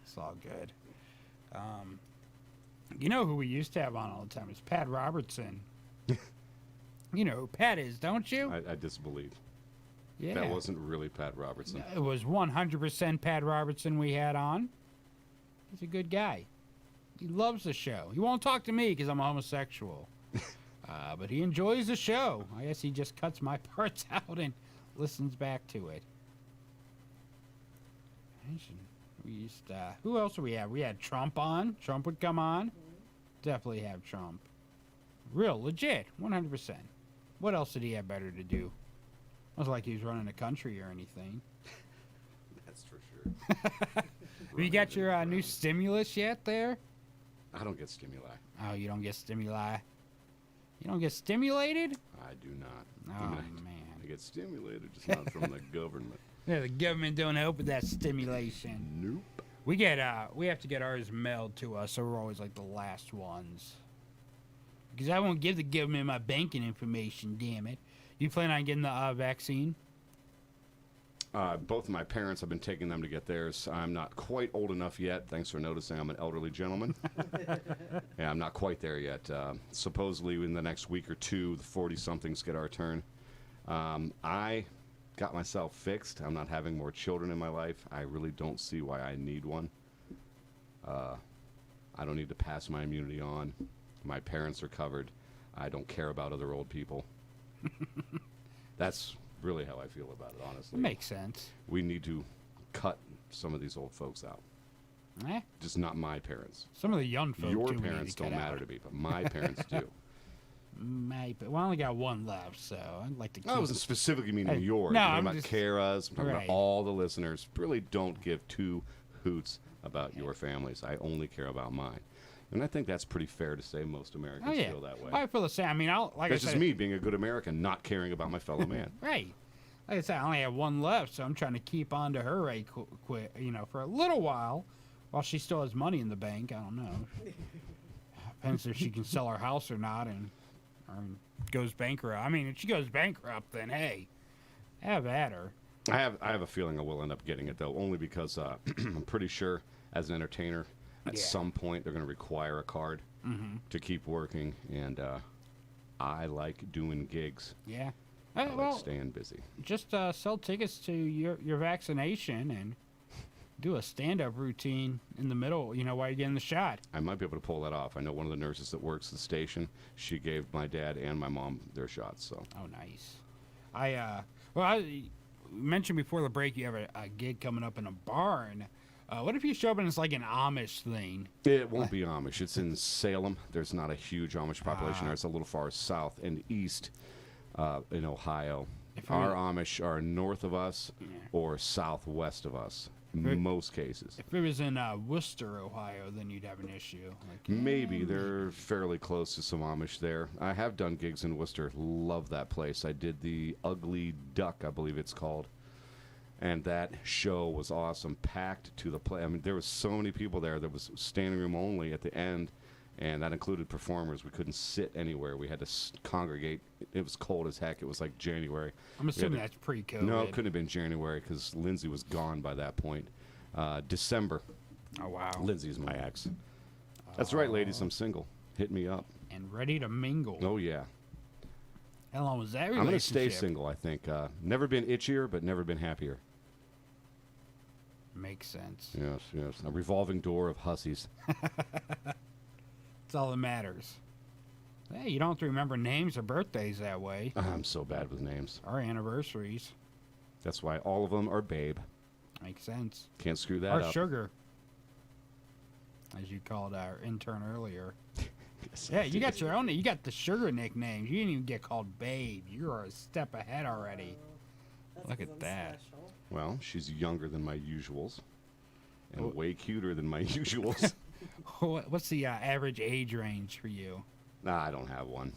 It's all good. You know who we used to have on all the time? It's Pat Robertson. You know who Pat is, don't you? I disbelieve. Yeah. That wasn't really Pat Robertson. It was 100% Pat Robertson we had on. He's a good guy. He loves the show. He won't talk to me because I'm a homosexual. But he enjoys the show. I guess he just cuts my parts out and listens back to it. We used who else do we have? We had Trump on. Trump would come on. Definitely have Trump. Real legit, 100%. What else did he have better to do? Wasn't like he was running the country or anything. That's for sure. You got your new stimulus yet there? I don't get stimuli. Oh, you don't get stimuli? You don't get stimulated? I do not. Oh, man. I get stimulated, just not from the government. Yeah, the government don't help with that stimulation. Nope. We have to get ours mailed to us, so we're always like the last ones. Because I won't give the government my banking information, damn it. You plan on getting the vaccine? Both of my parents have been taking them to get theirs. I'm not quite old enough yet. Thanks for noticing. I'm an elderly gentleman. Yeah, I'm not quite there yet. Supposedly in the next week or two, the 40-somethings get our turn. I got myself fixed. I'm not having more children in my life. I really don't see why I need one. I don't need to pass my immunity on. My parents are covered. I don't care about other old people. That's really how I feel about it, honestly. Makes sense. We need to cut some of these old folks out. Just not my parents. Some of the young folks. Your parents don't matter to me, but my parents do. Well, I only got one left, so I'd like to keep I wasn't specifically meaning yours. No, I'm I'm talking just... about Kara's. I'm talking Right. about all the listeners. Really don't give two hoots about your families. I only care about mine. And I think that's pretty fair to say most Americans feel that way. I feel the same. I mean, like that's I said, just me being a good American, not caring about my fellow man. Right. Like I said, I only have one left, so I'm trying to keep on to her right quick, for a little while she still has money in the bank. I don't know. Depends if she can sell her house or not, or goes bankrupt. I mean, if she goes bankrupt, then hey, have at her. I have a feeling I will end up getting it though, only because I'm pretty sure as an entertainer, at some point they're going to require a card to keep working, and I like doing gigs. Yeah. I like staying busy. Just sell tickets to your vaccination and do a stand-up routine in the middle, while you're getting the shot. I might be able to pull that off. I know one of the nurses that works the station. She gave my dad and my mom their shots. So. Oh, nice. I mentioned before the break you have a gig coming up in a barn. What if you show up and it's like an Amish thing? It won't be Amish. It's in Salem. There's not a huge Amish population there. It's a little far south and east in Ohio. Our Amish are north of us or southwest of us in most cases. If it was in Worcester, Ohio, then you'd have an issue. Maybe. They're fairly close to some Amish there. I have done gigs in Worcester. Love that place. I did the Ugly Duck, I believe it's called. And that show was awesome, packed to the place. I mean, there was so many people there. There was standing room only at the end, and that included performers. We couldn't sit anywhere. We had to congregate. It was cold as heck. It was like January. I'm assuming that's pre-COVID. No, it couldn't have been January because Lindsay was gone by that point. December. Oh, wow. Lindsay's my ex. That's right, ladies. I'm single. Hit me up. And ready to mingle. Oh, yeah. How long was that relationship? I'm going to stay single, I think. Never been itchier, but never been happier. Makes sense. Yes, yes. A revolving door of hussies. That's all that matters. Hey, you don't have to remember names or birthdays that way. I'm so bad with names. Or anniversaries. That's why all of them are Babe. Makes sense. Can't screw that or up. Or Sugar. As you called our intern earlier. Yes, yeah, you got your own. You got the Sugar nicknames. You didn't even get called Babe. You're a step ahead already. Look at that. Well, she's younger than my usuals. And way cuter than my usuals. What's the average age range for you? Nah, I don't have one.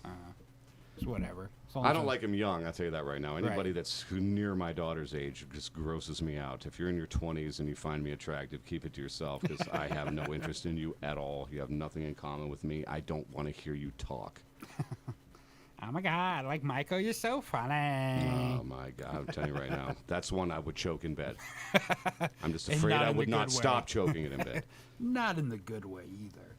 It's whatever. I don't like them young, I'll tell you that right now. Anybody that's near my daughter's age just grosses me out. If you're in your 20s and you find me attractive, keep it to yourself because I have no interest in you at all. You have nothing in common with me. I don't want to hear you talk. Oh, my God. Like, Michael, you're so funny. Oh, my God. I'm telling you right now. That's one I would choke in bed. I'm just afraid I would not stop choking it in bed. Not in the good way, either.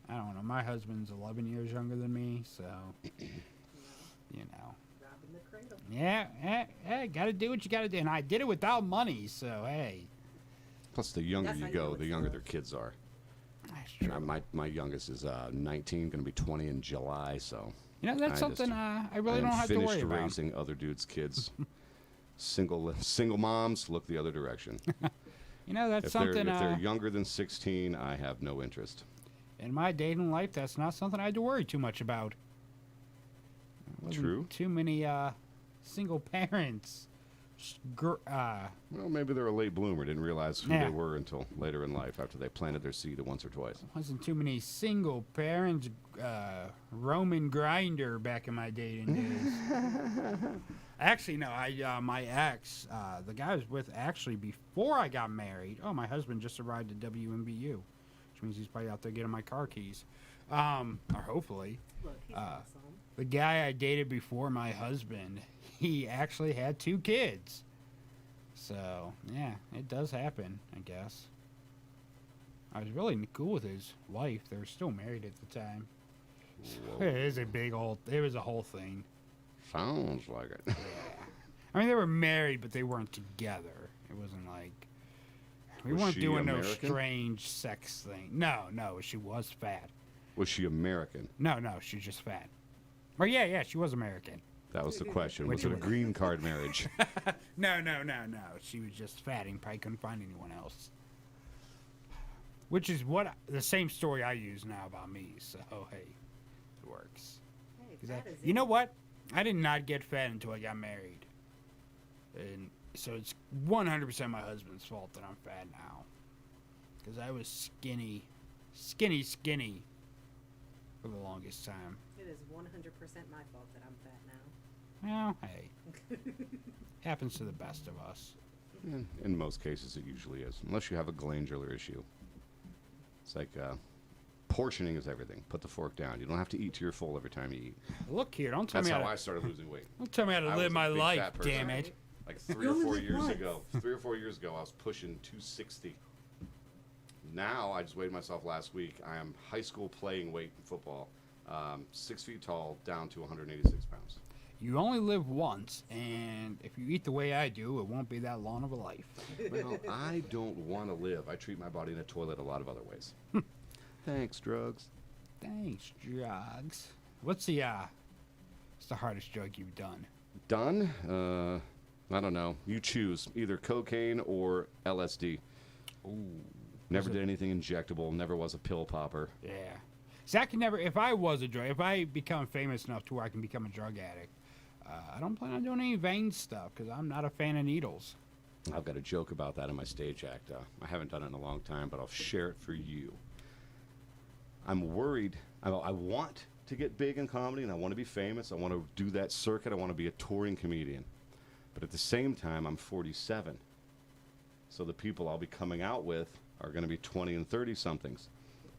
I don't know. My husband's 11 years younger than me, so, you know. Robbing the cradle. Yeah, hey, got to do what you got to do. And I did it without money, so, hey. Plus, the younger you go, the younger their kids are. That's true. My youngest is 19, going to be 20 in July, so. You know, that's something I really don't have to worry about. Finished raising other dudes' kids. Single moms, look the other direction. You know, that's If something. they're younger than 16, I have no interest. In my dating life, that's not something I had to worry too much about. Wasn't True. Too many single parents. Well, maybe they're a late bloomer. Didn't realize who Yeah. they were until later in life after they planted their seed once or twice. Wasn't too many single parents. Roman grinder back in my dating days. Actually, no. My ex, the guy I was with actually before I got married. Oh, my husband just arrived at WMBU, which means he's probably out there getting my car keys, or hopefully. Look, he's awesome. The guy I dated before my husband, he actually had 2 kids. So, yeah, it does happen, I guess. I was really cool with his wife. They were still married at the time. It was a whole thing. Sounds like it. Yeah. I mean, they were married, but they weren't together. It wasn't like... We Was weren't she doing no American? strange sex thing. No, she was fat. Was she American? No, she's just fat. Or yeah, she was American. That was the question. Was it a green card marriage? No. She was just fat and probably couldn't find anyone else. Which is the same story I use now about me. So, hey, it works. You know what? I did not get fat until I got married. And so it's 100% my husband's fault that I'm fat now. Because I was skinny for the longest time. It is 100% my fault that I'm fat now. Well, hey. Happens to the best of us. In most cases, it usually is. Unless you have a glandular issue. It's like portioning is everything. Put the fork down. You don't have to eat till you're full every time you eat. Look here, don't tell That's me how how I started losing weight. Don't tell me how to I live was a my big life, fat person. damn it. Like 3 or 4 years ago. 3 or 4 years ago, I was pushing 260. Now, I just weighed myself last week. I am high school playing weight in football. 6 feet tall, down to 186 pounds. You only live once, and if you eat the way I do, it won't be that long of a life. Well, I don't want to live. I treat my body in a toilet a lot of other ways. Thanks, drugs. Thanks, drugs. What's the hardest drug you've done? Done? I don't know. You choose. Either cocaine or LSD. Ooh. Never did anything injectable. Never was a pill popper. Yeah. See, I can never, if I become famous enough to where I can become a drug addict, I don't plan on doing any vein stuff because I'm not a fan of needles. I've got a joke about that in my stage act. I haven't done it in a long time, but I'll share it for you. I'm worried. I want to get big in comedy, and I want to be famous. I want to do that circuit. I want to be a touring comedian. But at the same time, I'm 47. So the people I'll be coming out with are going to be 20 and 30-somethings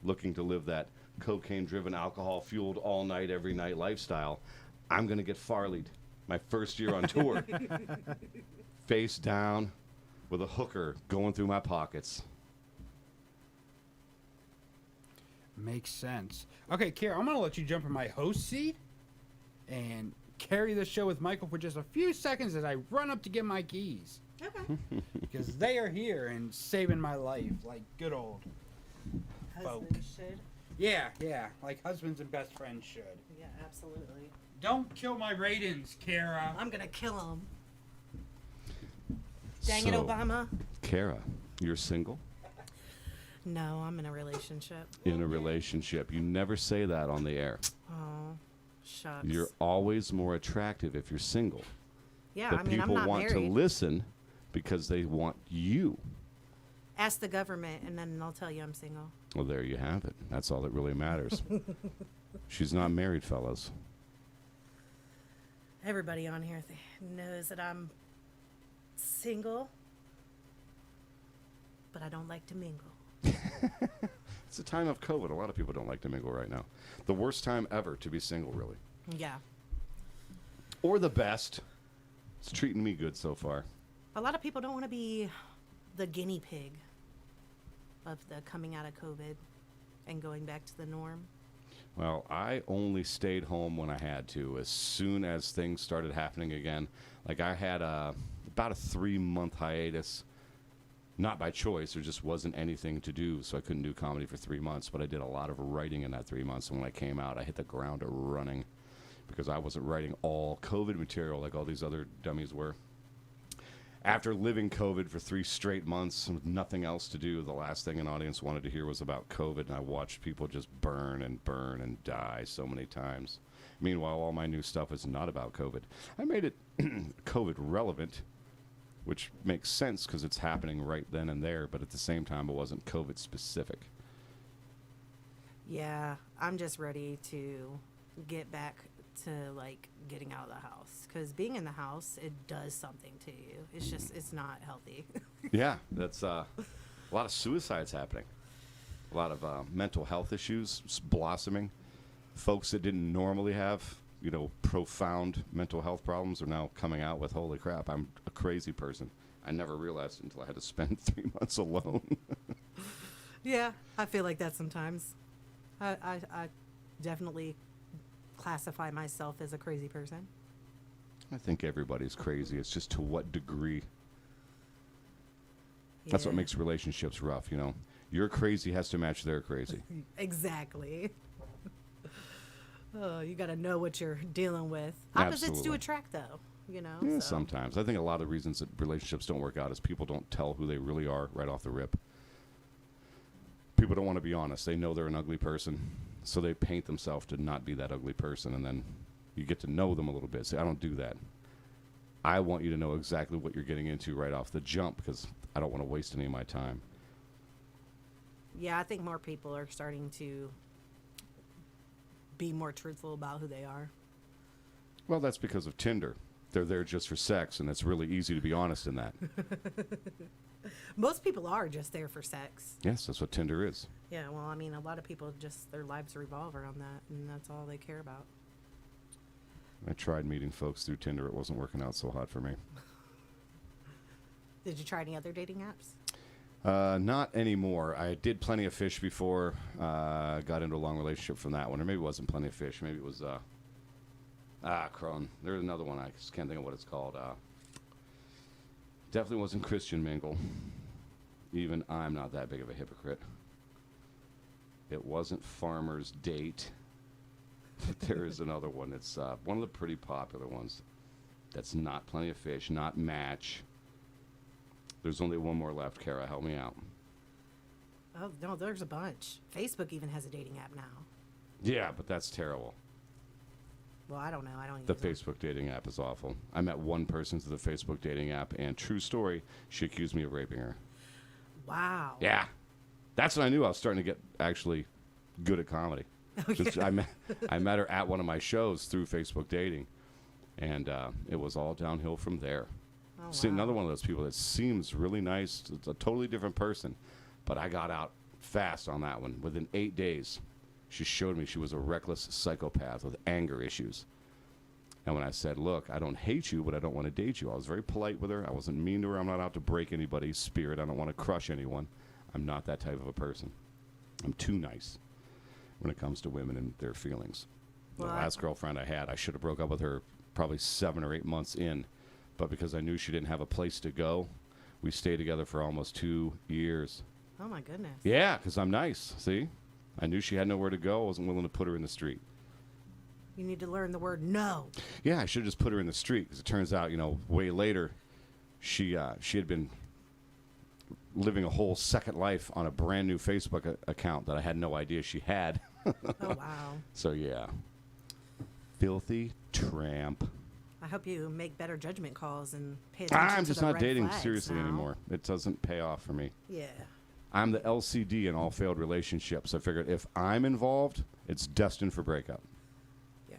looking to live that cocaine-driven, alcohol-fueled, all-night, every-night lifestyle. I'm going to get Farley'd my first year on tour. Face down with a hooker going through my pockets. Makes sense. Okay, Kara, I'm going to let you jump in my host seat and carry the show with Michael for just a few seconds as I run up to get my keys. Okay. Because they are here and saving my life like good old folk. Husbands should. Yeah, like husbands and best friends should. Yeah, absolutely. Don't kill my ratings, Kara. I'm gonna kill him. Dang it, So, Obama. Kara, you're single? No, I'm in a relationship. In a relationship. You never say that on the air. Oh, shucks. You're always more attractive if you're single. Yeah, But I mean, I'm people not want married. to listen because they want you. Ask the government, and then they'll tell you I'm single. Well, there you have it. That's all that really matters. She's not married, fellas. Everybody on here knows that I'm single, but I don't like to mingle. It's a time of COVID. A lot of people don't like to mingle right now. The worst time ever to be single, really. Yeah. Or the best. It's treating me good so far. A lot of people don't want to be the guinea pig of the coming out of COVID and going back to the norm. Well, I only stayed home when I had to. As soon as things started happening again, like I had about a 3-month hiatus. Not by choice, there just wasn't anything to do, so I couldn't do comedy for 3 months. But I did a lot of writing in that 3 months, and when I came out, I hit the ground running because I wasn't writing all COVID material like all these other dummies were. After living COVID for 3 straight months with nothing else to do, the last thing an audience wanted to hear was about COVID, and I watched people just burn and die so many times. Meanwhile, all my new stuff is not about COVID. I made it COVID relevant, which makes sense because it's happening right then and there, but at the same time, it wasn't COVID specific. Yeah, I'm just ready to get back to like getting out of the house, because being in the house, it does something to you. It's not healthy. Yeah, that's a lot of suicides happening, a lot of mental health issues blossoming. Folks that didn't normally have, profound mental health problems are now coming out with, holy crap, I'm a crazy person. I never realized it until I had to spend 3 months alone. Yeah, I feel like that sometimes. I definitely classify myself as a crazy person. I think everybody's crazy. It's just to what degree. That's what makes relationships rough, Your crazy has to match their crazy. Exactly. Oh, you got to know what you're dealing with. Absolutely. Opposites do attract, though, Yeah, so. sometimes. I think a lot of the reasons that relationships don't work out is people don't tell who they really are right off the rip. People don't want to be honest. They know they're an ugly person, so they paint themselves to not be that ugly person, and then you get to know them a little bit. See, I don't do that. I want you to know exactly what you're getting into right off the jump, because I don't want to waste any of my time. Yeah, I think more people are starting to be more truthful about who they are. Well, that's because of Tinder. They're there just for sex, and it's really easy to be honest in that. Most people are just there for sex. Yes, that's what Tinder is. Yeah, well, I mean, a lot of people just, their lives revolve around that, and that's all they care about. I tried meeting folks through Tinder. It wasn't working out so hot for me. Did you try any other dating apps? Not anymore. I did Plenty of Fish before. Got into a long relationship from that one. Or maybe it wasn't Plenty of Fish. Maybe it was, Crone. There's another one. I just can't think of what it's called. Definitely wasn't Christian Mingle. Even I'm not that big of a hypocrite. It wasn't Farmer's Date. There is another one. It's one of the pretty popular ones. That's not Plenty of Fish, not Match. There's only one more left. Kara, help me out. Oh, no, there's a bunch. Facebook even has a dating app now. Yeah, but that's terrible. Well, I don't know. I don't The use Facebook dating app is awful. I met one person through the Facebook dating app, and true story, she accused me of raping her. Wow. Yeah. That's when I knew I was starting to get actually good at comedy. Oh, yeah. I met her at one of my shows through Facebook dating, and it was all downhill from there. Oh, See, wow. another one of those people that seems really nice. It's a totally different person, but I got out fast on that one. Within 8 days, she showed me she was a reckless psychopath with anger issues. And when I said, look, I don't hate you, but I don't want to date you, I was very polite with her. I wasn't mean to her. I'm not out to break anybody's spirit. I don't want to crush anyone. I'm not that type of a person. I'm too nice when it comes to women and their feelings. Well, the last girlfriend I had, I should have broke up with her probably 7 or 8 months in. But because I knew she didn't have a place to go, we stayed together for almost 2 years. Oh, my goodness. Yeah, because I'm nice, see? I knew she had nowhere to go. I wasn't willing to put her in the street. You need to learn the word no. Yeah, I should have just put her in the street, because it turns out, way later, she had been living a whole second life on a brand new Facebook account that I had no idea she had. Oh, wow. So, yeah. Filthy tramp. I hope you make better judgment calls and pay attention I'm to just the not red dating flags seriously now. anymore. It doesn't pay off for me. Yeah. I'm the LCD in all failed relationships. I figured if I'm involved, it's destined for breakup. Yeah.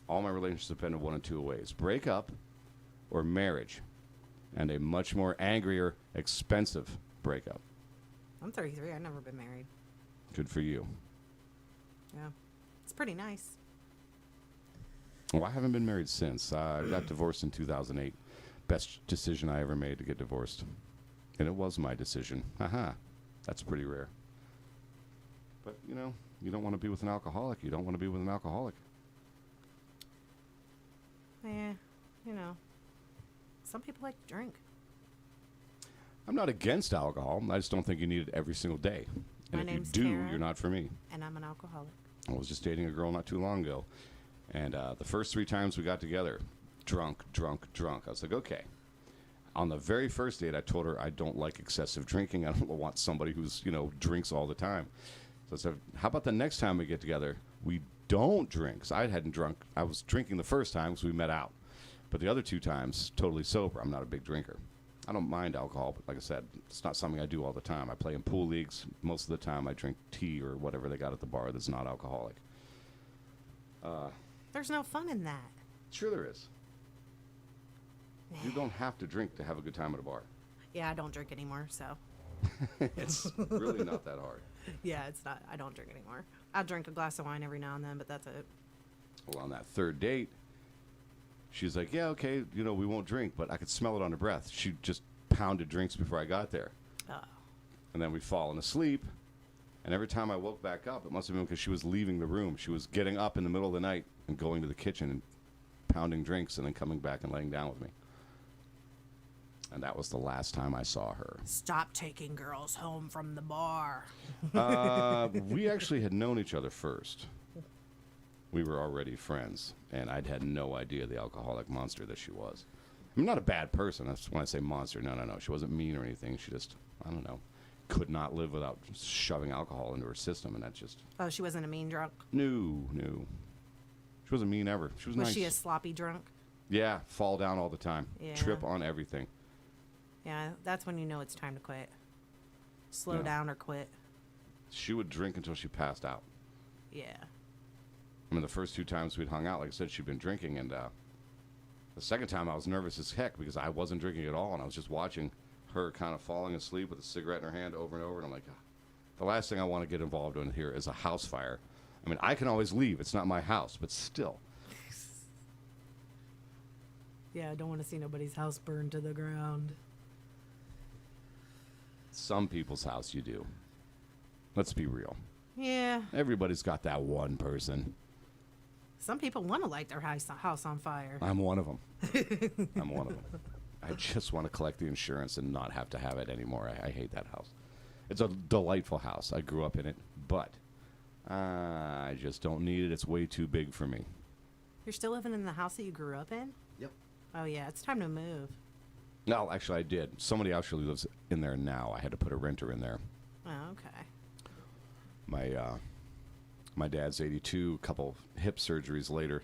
All my relationships have been in one of two ways: break up or marriage, and a much more angrier, expensive breakup. I'm 33. I've never been married. Good for you. Yeah. It's pretty nice. Well, I haven't been married since. I got divorced in 2008. Best decision I ever made to get divorced. And it was my decision. Haha. That's pretty rare. But, you don't want to be with an alcoholic. You don't want to be with an alcoholic. Yeah. Some people like to drink. I'm not against alcohol. I just don't think you need it every single day. And My if you name's do, Tara, you're not for me. And I'm an alcoholic. I was just dating a girl not too long ago. And the first 3 times we got together, drunk. I was like, okay. On the very first date, I told her I don't like excessive drinking. I don't want somebody who's, drinks all the time. So I said, how about the next time we get together, we don't drink? 'Cause I hadn't drunk. I was drinking the first time because we met out. But the other 2 times, totally sober. I'm not a big drinker. I don't mind alcohol, but like I said, it's not something I do all the time. I play in pool leagues. Most of the time, I drink tea or whatever they got at the bar that's not alcoholic. There's no fun in that. Sure there is. You don't have to drink to have a good time at a bar. Yeah, I don't drink anymore, so. It's really not that hard. Yeah, it's not. I don't drink anymore. I'll drink a glass of wine every now and then, but that's it. Well, on that third date, she's like, yeah, okay, we won't drink, but I could smell it on her breath. She just pounded drinks before I got there. Oh. And then we'd fallen asleep, and every time I woke back up, it must have been because she was leaving the room. She was getting up in the middle of the night and going to the kitchen and pounding drinks and then coming back and laying down with me. And that was the last time I saw her. Stop taking girls home from the bar. We actually had known each other first. We were already friends, and I'd had no idea the alcoholic monster that she was. I'm not a bad person. That's when I say monster. No. She wasn't mean or anything. She just, I don't know, could not live without shoving alcohol into her system, and that just... Oh, she wasn't a mean drunk? No. She wasn't mean ever. She was nice. Was she a sloppy drunk? Yeah, fall down all the time. Yeah. Trip on everything. Yeah, that's when you know it's time to quit. Slow down or quit. She would drink until she passed out. Yeah. I mean, the first 2 times we'd hung out, like I said, she'd been drinking, and the second time I was nervous as heck because I wasn't drinking at all, and I was just watching her kind of falling asleep with a cigarette in her hand over and over, and I'm like, the last thing I want to get involved in here is a house fire. I mean, I can always leave. It's not my house, but still. Yeah, I don't want to see nobody's house burned to the ground. Some people's house you do. Let's be real. Yeah. Everybody's got that one person. Some people want to light their house on fire. I'm one of them. I just want to collect the insurance and not have to have it anymore. I hate that house. It's a delightful house. I grew up in it, but I just don't need it. It's way too big for me. You're still living in the house that you grew up in? Yep. Oh, yeah. It's time to move. No, actually, I did. Somebody actually lives in there now. I had to put a renter in there. Oh, okay. My dad's 82, a couple hip surgeries later.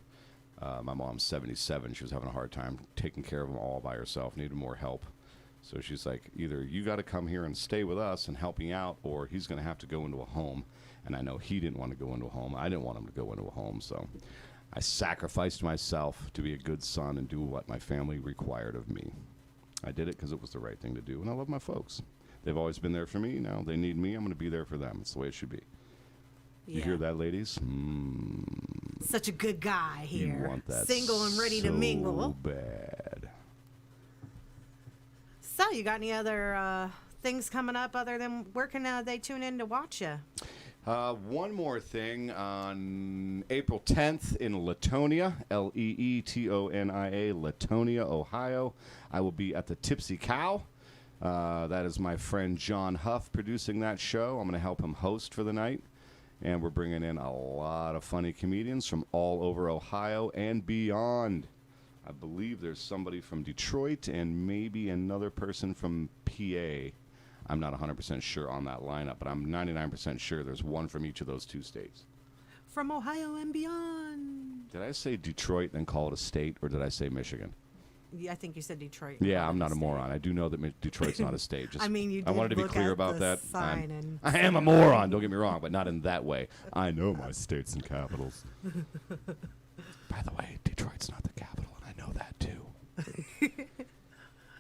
My mom's 77. She was having a hard time taking care of them all by herself, needed more help. So she's like, either you got to come here and stay with us and help me out, or he's going to have to go into a home. And I know he didn't want to go into a home. I didn't want him to go into a home. So I sacrificed myself to be a good son and do what my family required of me. I did it because it was the right thing to do, and I love my folks. They've always been there for me. Now they need me. I'm going to be there for them. It's the way it should be. Yeah. You hear that, ladies? Such a good guy here. You want that single and ready to mingle. Bad. So, you got any other things coming up other than where can they tune in to watch you? One more thing. On April 10th in Latonia, Leetonia, Latonia, Ohio, I will be at the Tipsy Cow. That is my friend John Huff producing that show. I'm going to help him host for the night. And we're bringing in a lot of funny comedians from all over Ohio and beyond. I believe there's somebody from Detroit and maybe another person from PA. I'm not 100% sure on that lineup, but I'm 99% sure there's one from each of those 2 states. From Ohio and beyond. Did I say Detroit and call it a state, or did I say Michigan? Yeah, I think you said Detroit. Yeah, I'm not a moron. I do know that Detroit's not a state. Just, I mean, you did I wanted to be look clear at about the that. sign and I am a moron, don't get me wrong, but not in that way. I know my states and capitals. By the way, Detroit's not the capital, and I know that too.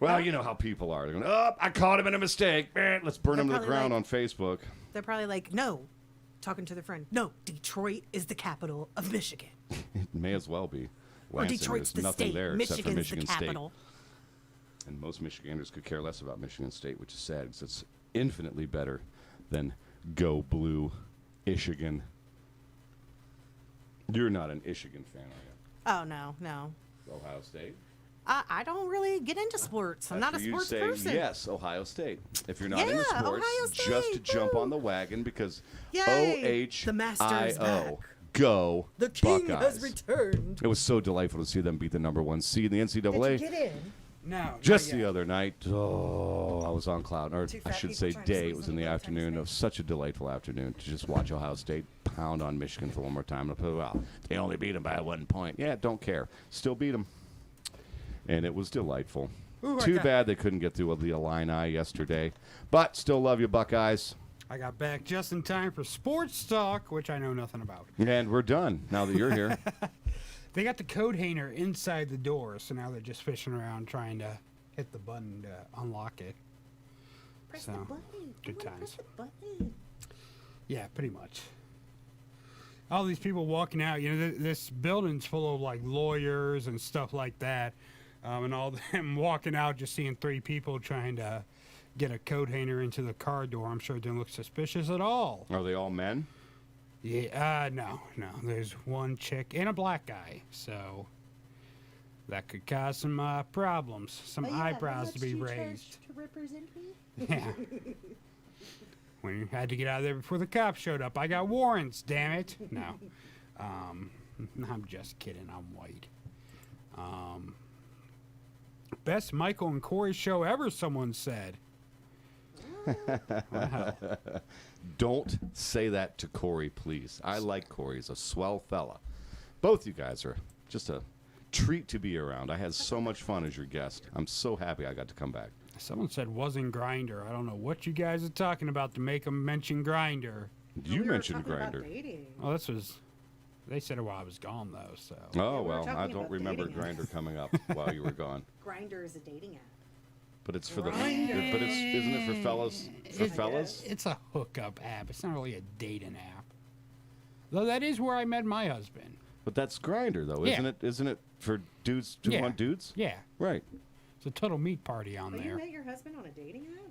Well, you know how people are. They're going, oh, I caught him in a mistake. Let's burn him to the ground on Facebook. They're probably like, no, talking to their friend, no, Detroit is the capital of Michigan. It may as well be. Or Lansing, Detroit's there's the nothing state. there except for Michigan's Michigan the capital. State. And most Michiganders could care less about Michigan State, which is sad because it's infinitely better than Go Blue, Michigan. You're not an Michigan fan, are Oh, no. you? Ohio State? I don't really get into sports. I'm not a sports say person. Yes, Ohio State. If you're not into Yeah, sports, Ohio State, just jump on the wagon because Yay, the Master's back. OHIO. Go The king Buckeyes. has returned. It was so delightful to see them beat the #1 seed in the NCAA. Did you get in? No. Just not the yet. other night, I was on cloud, or Two I fat should people say trying to day. squeeze It was in in the a good afternoon. It was such a delightful afternoon to just watch Ohio State pound on Michigan for one more time. Well, they only beat them by 1 point. Yeah, don't care. Still beat them. And it was delightful. Ooh, I Too got- bad they couldn't get through the Illini yesterday. But still love you, Buckeyes. I got back just in time for sports talk, which I know nothing about. And we're done now that you're here. They got the code hanger inside the door, so now they're just fishing around trying to hit the button to unlock it. Press So, the button. good I wanna times. Press the button. Yeah, pretty much. All these people walking out, you know, this building's full of like lawyers and stuff like that, and all them walking out just seeing 3 people trying to get a coat hanger into the car door. I'm sure it didn't look suspicious at all. Are they all men? Yeah, no. There's one chick and a black guy, so that could cause some problems, some eyebrows to be raised. To represent me? Yeah. When you had to get out of there before the cops showed up. I got warrants, damn it. No. I'm just kidding. I'm white. Best Michael and Corey show ever, someone said. Wow. Don't say that to Corey, please. I like Corey. He's a swell fella. Both you guys are just a treat to be around. I had so much fun as your guest. I'm so happy I got to come back. Someone said wasn't Grinder. I don't know what you guys are talking about to make them mention Grinder. You mentioned Grinder. Oh, this was. They said it while I was gone, though. So. Oh, were well, talking I don't about remember dating apps. Grinder coming up while you were gone. Grindr is a dating app. But it's for the. Grindr. But isn't it for fellas? For fellas? It's a hookup app. It's not really a dating app. Though that is where I met my husband. But that's Grinder, though, Yeah. isn't it? Isn't it for dudes who Yeah. want dudes? Yeah. Right. It's a total meat party on But there. you met your husband on a dating app?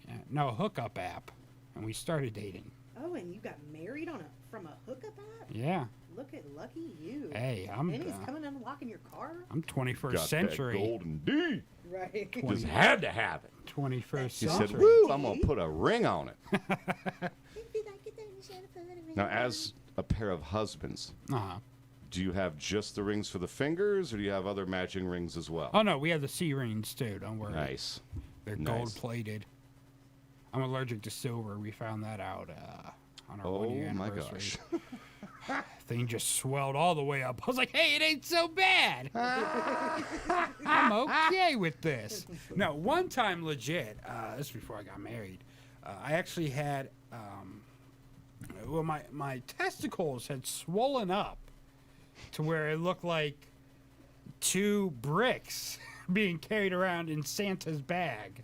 Yeah. No, a hookup app. And we started dating. Oh, and you got married from a hookup app? Yeah. Look at lucky you. Hey, I'm, And he's uh, coming and unlocking your car? I'm 21st Got century. that golden D. Right. Just had to have it. 21st He century. said, "Woo! I'm gonna put a ring on it." Now, as a pair of husbands, do you have just the rings for the fingers, or do you have other matching rings as well? Oh, no, we have the C rings, too. Don't worry. Nice. They're Nice. gold plated. I'm allergic to silver. We found that out on our Oh 1 year my anniversary. gosh. Thing just swelled all the way up. I was like, hey, it ain't so bad. I'm okay with this. No, one time legit, this is before I got married, I actually had, well, my testicles had swollen up to where it looked like 2 bricks being carried around in Santa's bag.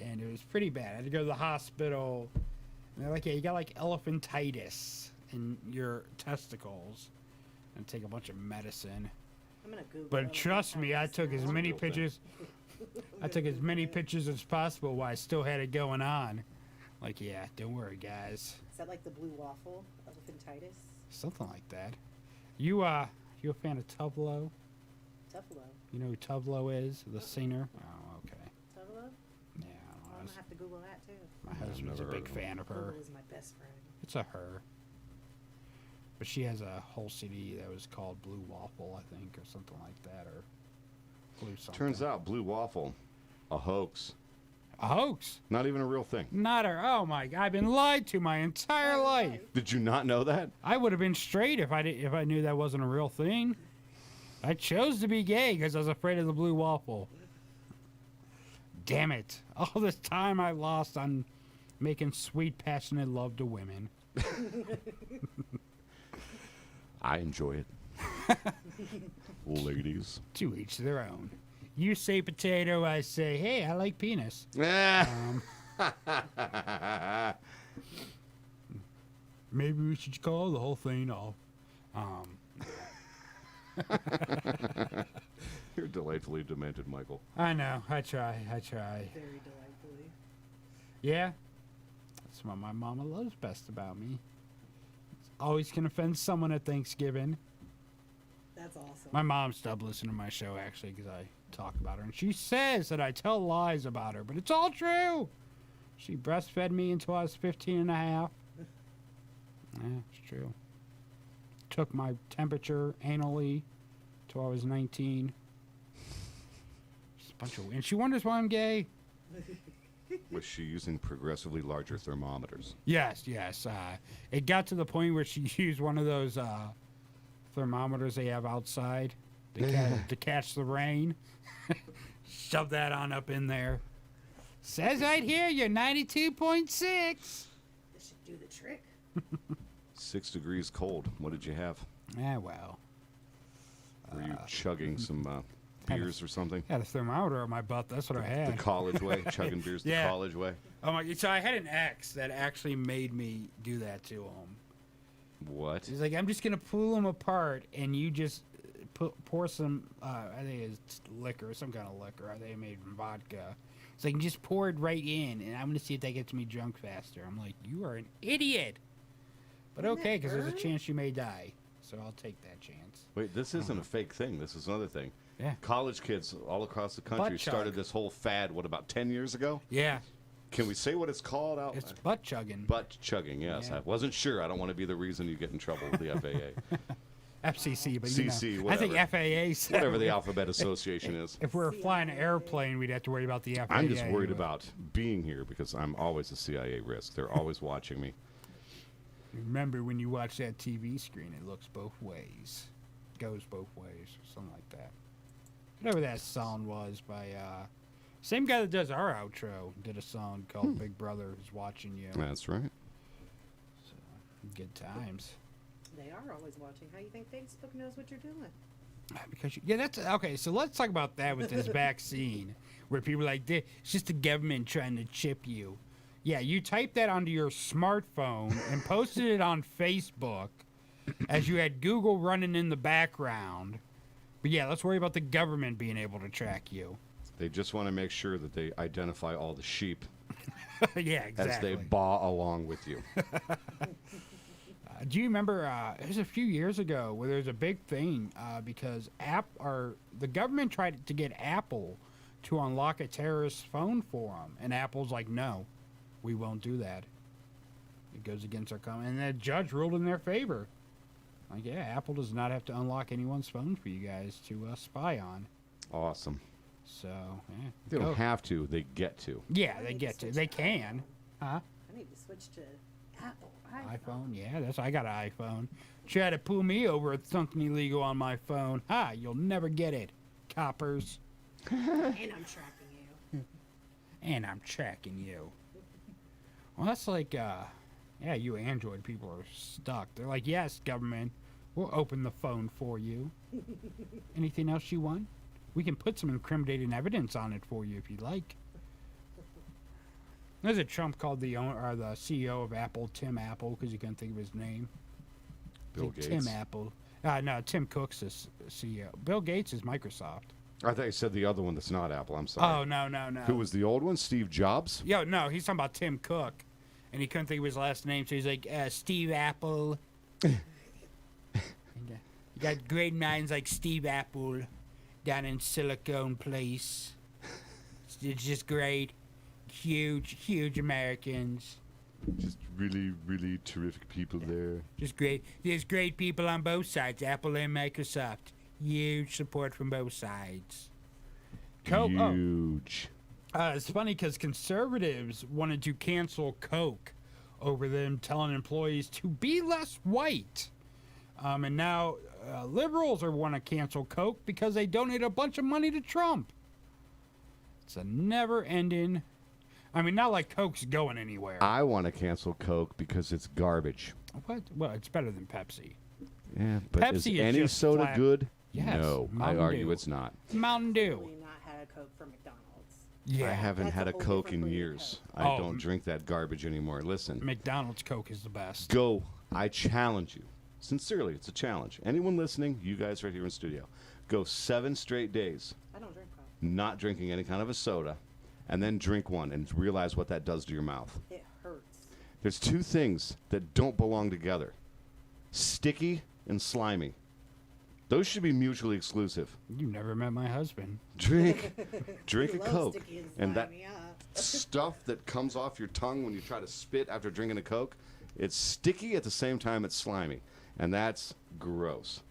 And it was pretty bad. I had to go to the hospital. And they're like, yeah, you got like elephantitis in your testicles. And take a bunch of medicine. I'm gonna Google But trust me, I took as many pictures. I took as many pictures as possible while I still had it going on. Like, yeah, don't worry, guys. Is that like the blue waffle? Elephantitis? Something like that. You a fan of Tuvlo? Tuflo. You know who Tuvlo is? The singer? Oh, okay. Tuflo? Yeah, I'm gonna have to Google that too. my husband's a big fan of her. Google is my best friend. It's a her. But she has a whole CD that was called Blue Waffle, I think, or something like that, or Blue something. Turns out Blue Waffle, a hoax. A hoax? Not even a real thing. Not her. Oh my! I've been lied to my entire life. Did you not know that? I would have been straight if I knew that wasn't a real thing. I chose to be gay because I was afraid of the blue waffle. Damn it! All this time I lost on making sweet, passionate love to women. I enjoy it. Ladies. To each their own. You say potato, I say, hey, I like penis. Maybe we should call the whole thing off. You're delightfully demented, Michael. I know. I try. Very delightfully. Yeah. That's what my mama loves best about me. Always can offend someone at Thanksgiving. That's awesome. My mom stopped listening to my show, actually, because I talk about her. And she says that I tell lies about her, but it's all true. She breastfed me until I was 15 and a half. Yeah, it's true. Took my temperature anally till I was 19. And she wonders why I'm gay. Was she using progressively larger thermometers? Yes. It got to the point where she used one of those thermometers they have outside to catch the rain. Shove that on up in there. Says right here, you're 92.6. This should do the trick. 6 degrees cold. What did you have? Yeah, well. Were you chugging some beers or something? Had a thermometer on my butt. That's what I had. The college way? Chugging beers the college way? Oh my! So I had an ex that actually made me do that to him. What? He's like, I'm just gonna pull them apart, and you just pour some. I think it's liquor, some kind of liquor. I think made from vodka. It's like just pour it right in, and I'm gonna see if that gets me drunk faster. I'm like, you are an idiot. But okay, because there's a chance you may die, so I'll take that chance. Wait, this isn't a fake thing. This is another thing. Yeah. College kids all across the country Butt chug. started this whole fad, what, about 10 years ago? Yeah. Can we say what it's called out? It's butt chugging. Butt chugging, yes. Yeah. I wasn't sure. I don't want to be the reason you get in trouble with the FAA. FCC, but CC, you know, whatever. I think FAA said Whatever the alphabet association is. If we were flying an airplane, we'd have to worry about the FAA. I'm just worried about being here because I'm always a CIA risk. They're always watching me. Remember, when you watch that TV screen, it looks both ways. Goes both ways, or something like that. Whatever that song was by, same guy that does our outro did a song called Big Brother is Watching You. That's right. So, good times. They are always watching. How you think Facebook knows what you're doing? Because yeah, that's okay. So let's talk about that with this vaccine, where people are like, it's just the government trying to chip you. Yeah, you typed that onto your smartphone and posted it on Facebook, as you had Google running in the background. But yeah, let's worry about the government being able to track you. They just want to make sure that they identify all the sheep yeah, exactly. as they baw along with you. Do you remember, it was a few years ago where there was a big thing because the government tried to get Apple to unlock a terrorist phone for them. And Apple's like, no, we won't do that. It goes against our comment. And the judge ruled in their favor. Like, yeah, Apple does not have to unlock anyone's phone for you guys to spy on. Awesome. So, yeah. They don't have to. They get to. Yeah, they get to. They can. Huh? I need to switch to Apple. iPhone, yeah, I got an iPhone. Try to pull me over with something illegal on my phone. Ha, you'll never get it, coppers. And I'm tracking you. And I'm tracking you. Well, that's like, yeah, you Android people are stuck. They're like, yes, government, we'll open the phone for you. Anything else you want? We can put some incriminating evidence on it for you if you'd like. There's a Trump called the owner or the CEO of Apple, Tim Apple, because you couldn't think of his name. Bill Gates. Tim Apple. No, Tim Cook's the CEO. Bill Gates is Microsoft. I thought you said the other one that's not Apple. I'm sorry. Oh, no. Who was the old one? Steve Jobs? Yo, no, he's talking about Tim Cook. And he couldn't think of his last name, so he's like, Steve Apple. And, you got great minds like Steve Apple down in Silicon Place. It's just great. Huge Americans. Just really, really terrific people there. Just great. There's great people on both sides, Apple and Microsoft. Huge support from both sides. Huge. It's funny because conservatives wanted to cancel Coke over them telling employees to be less white. And now liberals want to cancel Coke because they donate a bunch of money to Trump. It's a never-ending... I mean, not like Coke's going anywhere. I want to cancel Coke because it's garbage. What? Well, it's better than Pepsi. Yeah, but Pepsi is is any just soda flat. good? Yes, No, I Mountain argue Dew. it's not. Mountain Dew. Probably not had a Coke from McDonald's. Yeah. I haven't That's had a a whole Coke different in breed of years. Coke. I don't drink that garbage anymore. Listen, McDonald's Coke is the best. go. I challenge you. Sincerely, it's a challenge. Anyone listening, you guys right here in studio, go 7 straight days I don't drink Coke. not drinking any kind of a soda, and then drink one and realize what that does to your mouth. It hurts. There's 2 things that don't belong together. Sticky and slimy. Those should be mutually exclusive. You never met my husband. Drink He a loves Coke. sticky And that slimy, stuff that comes off your tongue when you try to spit after drinking a Coke, it's sticky at the same time it's slimy. And that's gross.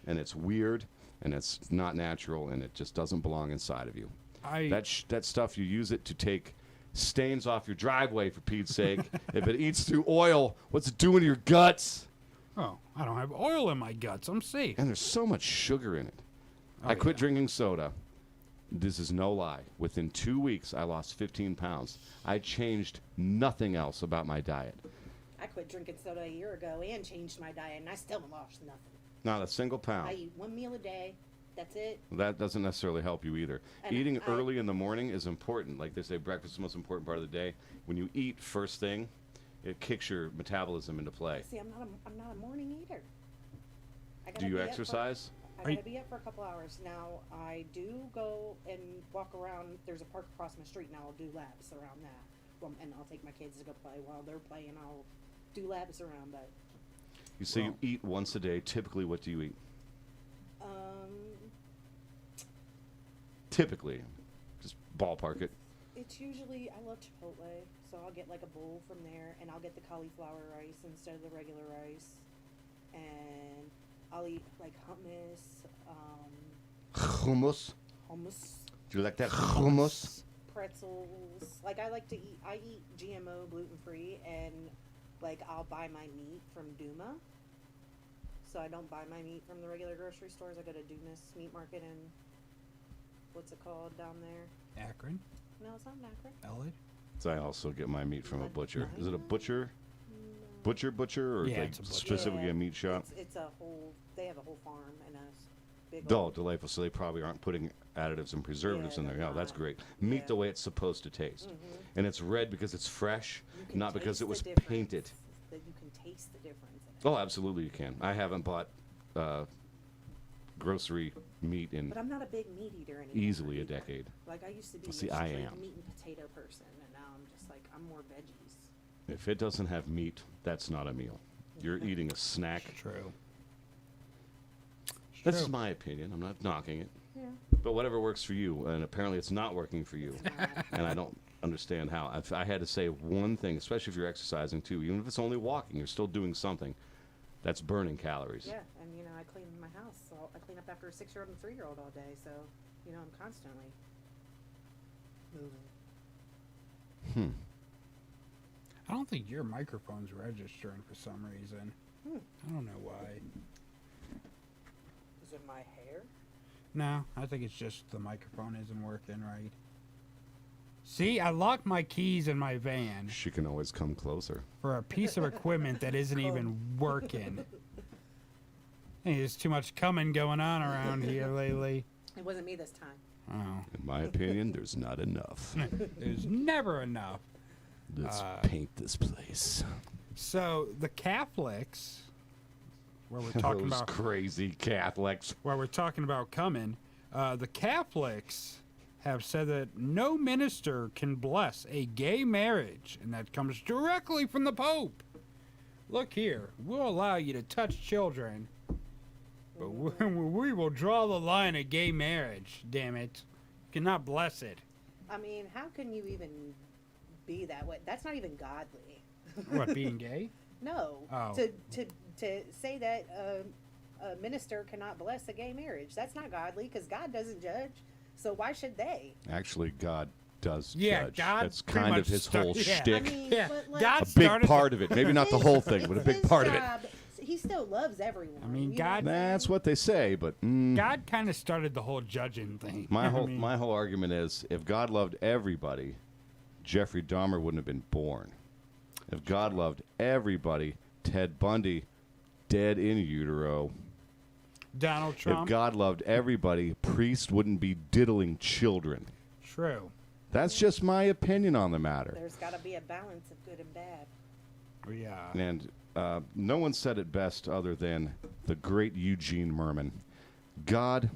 And it's weird, and it's not natural, and it just doesn't belong inside of you. That stuff, you use it to take stains off your driveway, for Pete's sake. If it eats through oil, what's it doing to your guts? Oh, I don't have oil in my guts. I'm safe. And there's so much sugar in it. Oh, I quit drinking soda. This is no lie. Within 2 weeks, I lost 15 pounds. I changed nothing else about my diet. I quit drinking soda a year ago and changed my diet, and I still lost nothing. Not a single pound. I eat 1 meal a day. That's it. That doesn't necessarily help you either. And Eating early in the morning is important. Like they say, breakfast is the most important part of the day. When you eat first thing, it kicks your metabolism into play. See, I'm not a morning eater. Do you exercise? I gotta be up for a couple hours. Now, I do go and walk around. There's a park across my street, and I'll do laps around that. Well, and I'll take my kids to go play. While they're playing, I'll do laps around. But You say you eat once a day. Typically, what do you eat? Typically, just ballpark it. it's usually, I love Chipotle, so I'll get like a bowl from there, and I'll get the cauliflower rice instead of the regular rice. And I'll eat like hummus. Hummus? Hummus. Do you like that hummus? Pretzels. Like I eat GMO, gluten-free, and like I'll buy my meat from Duma. So I don't buy my meat from the regular grocery stores. I go to Dumas Meat Market in, what's it called down there? Akron? No, it's not in Akron. Elliot? So I also get my meat from a butcher. Is it a butcher? Butcher, or Yeah, like it's a butcher. specifically a meat shop? It's a whole, they have a whole farm and a big Oh, old, delightful. So they probably aren't putting additives and preservatives in there. they're Yeah, that's not. great. Meat the way it's supposed to taste. And it's red because it's fresh, You can not because taste it was the difference. painted. That you can taste the difference in it. Oh, absolutely you can. I haven't bought grocery meat in But I'm not a big meat eater anymore. easily a decade. Like I used to be See, a I straight am. meat and potato person, and now I'm just like, I'm more veggies. If it doesn't have meat, that's not a meal. You're eating a snack. True. That's my opinion. I'm not knocking it. Yeah. But whatever works for you, and apparently it's not working for you. And I don't understand how. If I had to say one thing, especially if you're exercising too, even if it's only walking, you're still doing something that's burning calories. Yeah, and you know, I clean my house, so I clean up after a 6-year-old and 3-year-old all day, so you know, I'm constantly moving. I don't think your microphone's registering for some reason. I don't know why. Is it my hair? No, I think it's just the microphone isn't working right. See, I locked my keys in my van She can always come closer. for a piece of equipment that isn't even working. Hey, there's too much coming going on around here lately. It wasn't me this time. Oh. In my opinion, there's not enough. There's never enough. Let's paint this place. So the Catholics, where we're talking Those about crazy Catholics. while we're talking about coming, the Catholics have said that no minister can bless a gay marriage, and that comes directly from the Pope. Look here, we'll allow you to touch children, but we will draw the line at gay marriage, damn it. You cannot bless it. I mean, how can you even be that way? That's not even godly. What, being gay? No. Oh. To say that a minister cannot bless a gay marriage, that's not godly because God doesn't judge. So why should they? Actually, God does Yeah, judge. God That's pretty kind of much his whole yeah. shtick. I mean, Yeah, but, like, God A big started part of it. Maybe not the whole thing, but a big part of it. job. He still loves everyone. I mean, you God- know? That's what they say, but God kind of started the whole judging thing. my I whole mean, my whole argument is if God loved everybody, Jeffrey Dahmer wouldn't have been born. If God loved everybody, Ted Bundy dead in utero. Donald Trump. If God loved everybody, priests wouldn't be diddling children. True. That's just my opinion on the matter. There's got to be a balance of good and bad. Yeah. And no one said it best other than the great Eugene Merman. God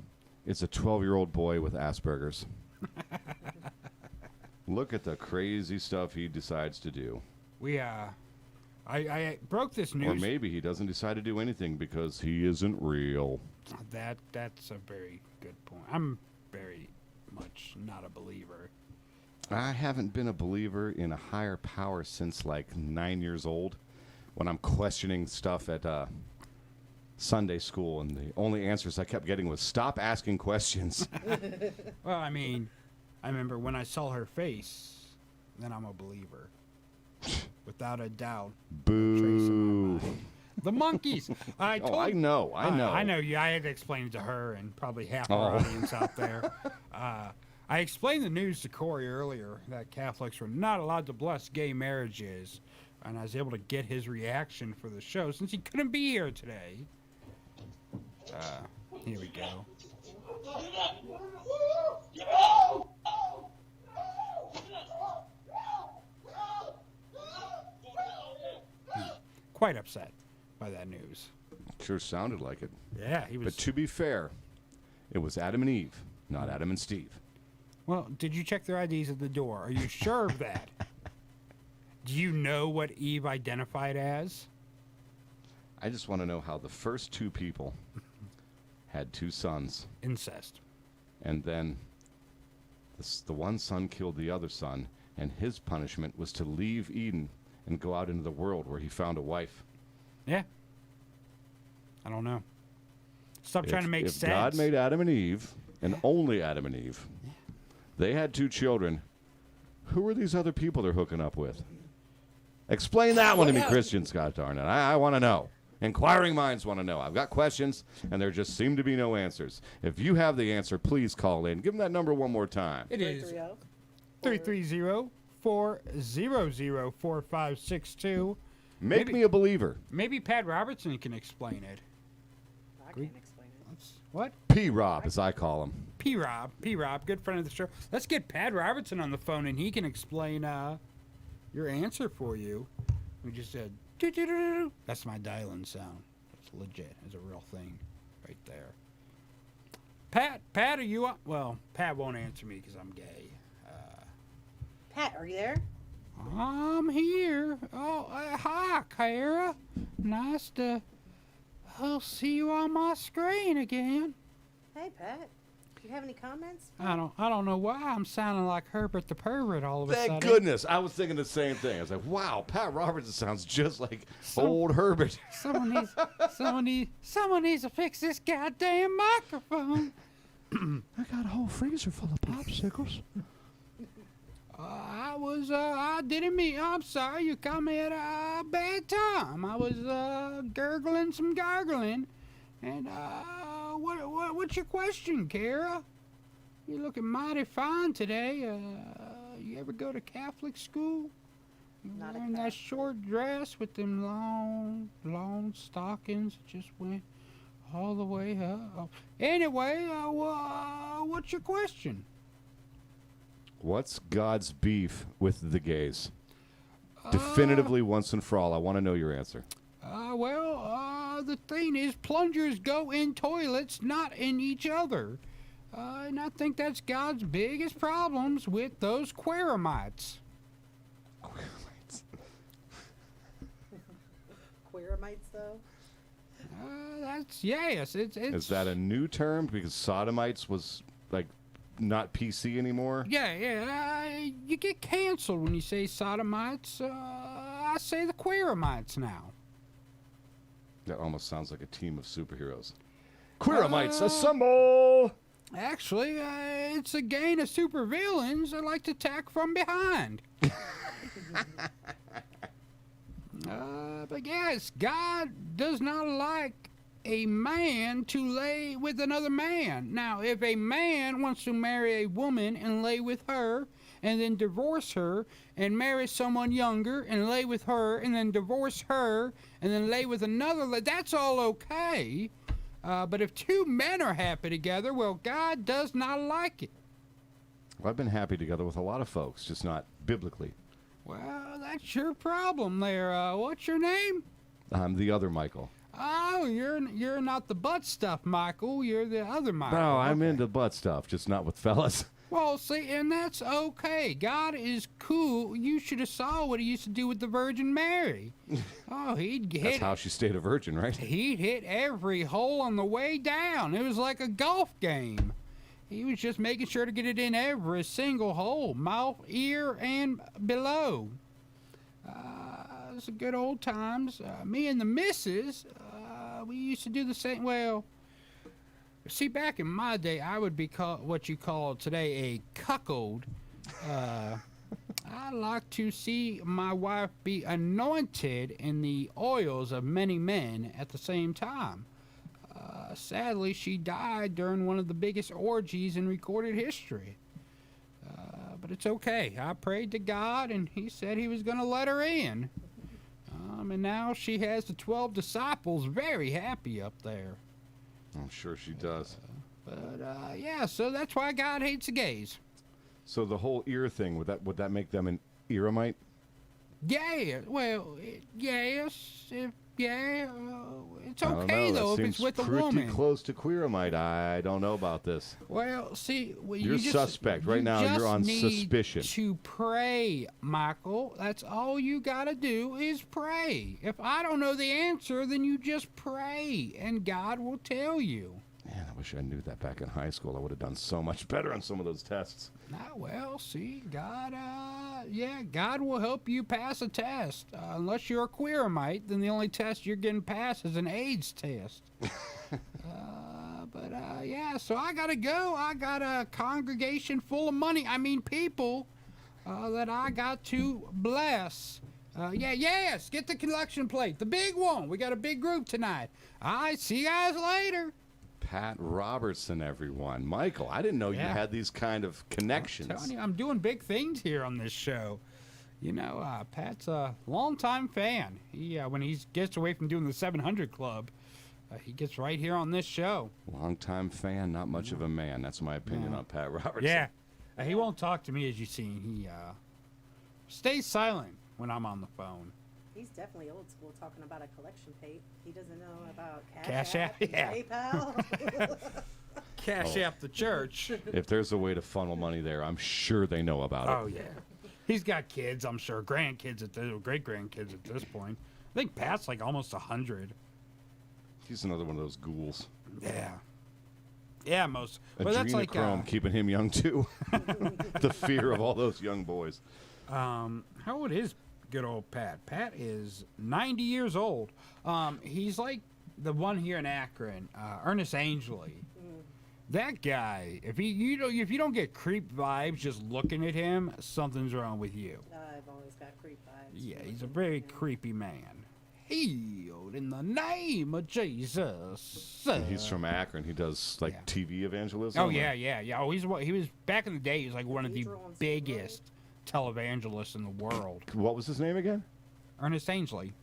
is a 12-year-old boy with Asperger's. Look at the crazy stuff he decides to do. I broke this news. Or maybe he doesn't decide to do anything because he isn't real. That's a very good point. I'm very much not a believer. I haven't been a believer in a higher power since like 9 years old when I'm questioning stuff at Sunday school, and the only answers I kept getting was stop asking questions. Well, I mean, I remember when I saw her face, then I'm a believer. Without a doubt. Boo. The monkeys. I know. I know you. I had to explain it to her and probably half our audience out there. I explained the news to Corey earlier that Catholics were not allowed to bless gay marriages, and I was able to get his reaction for the show since he couldn't be here today. Here we go. Quite upset by that news. Sure sounded like it. Yeah, he was. But to be fair, it was Adam and Eve, not Adam and Steve. Well, did you check their IDs at the door? Are you sure of that? Do you know what Eve identified as? I just want to know how the first two people had two sons. Incest. And then the one son killed the other son, and his punishment was to leave Eden and go out into the world where he found a wife. Yeah. I don't know. Stop trying to make sense. If God made Adam and Eve, and only Adam and Eve, they had two children, who are these other people they're hooking up with? Explain that one to me, Christian, Scott darn it. I want to know. Inquiring minds want to know. I've got questions, and there just seem to be no answers. If you have the answer, please call in. Give them that number one more time. It is 330-400-4562. Make me a believer. Maybe Pat Robertson can explain it. I can't explain it. What? P-Rob, as I call him. P-Rob, good friend of the show. Let's get Pat Robertson on the phone, and he can explain your answer for you. We just said, doo-doo-doo-doo. That's my dial-in sound. It's legit. It's a real thing right there. Pat, are you up? Well, Pat won't answer me because I'm gay. Pat, are you there? I'm here. Oh, hi, Kara. Nice to see you on my screen again. Hey, Pat. Do you have any comments? I don't know why I'm sounding like Herbert the Pervert all of a sudden. Thank goodness. I was thinking the same thing. I was like, wow, Pat Robertson sounds just like old Herbert. Someone needs to fix this goddamn microphone. I got a whole freezer full of popsicles. I didn't mean, I'm sorry, you caught me at a bad time. I was gurgling some gargling. And what's your question, Kara? You're looking mighty fine today. You ever go to Catholic school? Wearing that short dress with them long stockings that just went all the way up. Anyway, what's your question? What's God's beef with the gays? Definitively, once and for all. I want to know your answer. The thing is, plungers go in toilets, not in each other. And I think that's God's biggest problems with those Queermites. Queermites, though? Yes. Is that a new term? Because sodomites was, like, not PC anymore? Yeah. You get canceled when you say sodomites. I say the Queermites now. That almost sounds like a team of superheroes. Queermites, assemble! Actually, it's a gang of supervillains that like to attack from behind. But yes, God does not like a man to lay with another man. Now, if a man wants to marry a woman and lay with her, and then divorce her, and marry someone younger, and lay with her, and then divorce her, and then lay with another, that's all okay. But if two men are happy together, well, God does not like it. Well, I've been happy together with a lot of folks, just not biblically. Well, that's your problem there. What's your name? I'm the other Michael. Oh, you're not the butt stuff, Michael. You're the other Michael. No, I'm into butt stuff, just not with fellas. Well, see, and that's okay. God is cool. You should have saw what he used to do with the Virgin Mary. Oh, That's how she stayed a virgin, right? He'd hit every hole on the way down. It was like a golf game. He was just making sure to get it in every single hole, mouth, ear, and below. It was good old times. Me and the missus, we used to do the same. Well, See, back in my day, I would be called what you call today a cuckold. I like to see my wife be anointed in the oils of many men at the same time. Sadly, she died during one of the biggest orgies in recorded history. But it's okay. I prayed to God, and He said He was going to let her in. And now she has the 12 disciples very happy up there. I'm sure she does. Yeah, so that's why God hates the gays. So the whole ear thing, would that make them an Eramite? Yeah, well, yes, yeah, it's I don't okay know. though That if it's seems with a pretty woman. close to Queeramite. I don't know about this. Well, see, You're suspect. Right now, you're on suspicion. To pray, Michael. That's all you gotta do is pray. If I don't know the answer, then you just pray, and God will tell you. Man, I wish I knew that back in high school. I would have done so much better on some of those tests. Well, see, God, God will help you pass a test. Unless you're a Queeramite, then the only test you're getting passed is an AIDS test. So I gotta go. I got a congregation full of money. I mean, people that I got to bless. Yes, get the collection plate, the big one. We got a big group tonight. All right, see you guys later. Pat Robertson, everyone. Michael, I didn't know you had these kind of connections. I'm telling you, I'm doing big things here on this show. You know, Pat's a longtime fan. He when he gets away from doing the 700 Club, he gets right here on this show. Longtime fan, not much of a man. That's my opinion on Pat Robertson. Yeah. He won't talk to me, as you've seen. He stays silent when I'm on the phone. He's definitely old school talking about a collection plate. He doesn't know about Cash App, yeah. PayPal. Cash App the church. If there's a way to funnel money there, I'm sure they know about it. Oh, yeah. He's got kids, I'm sure. Grandkids, great-grandkids at this point. I think Pat's like almost 100. He's another one of those ghouls. Yeah. Yeah, most. But that's like keeping him young, too. The fear of all those young boys. How old is good old Pat? Pat is 90 years old. He's like the one here in Akron, Ernest Angley. That guy, if you don't get creep vibes just looking at him, something's wrong with you. I've always got creep vibes. Yeah, he's a very creepy man. Healed in the name of Jesus. And he's from Akron. He does TV evangelism. Oh yeah. Oh, he was back in the day. He was like one of the biggest televangelists in the world. What was his name again? Ernest Angley.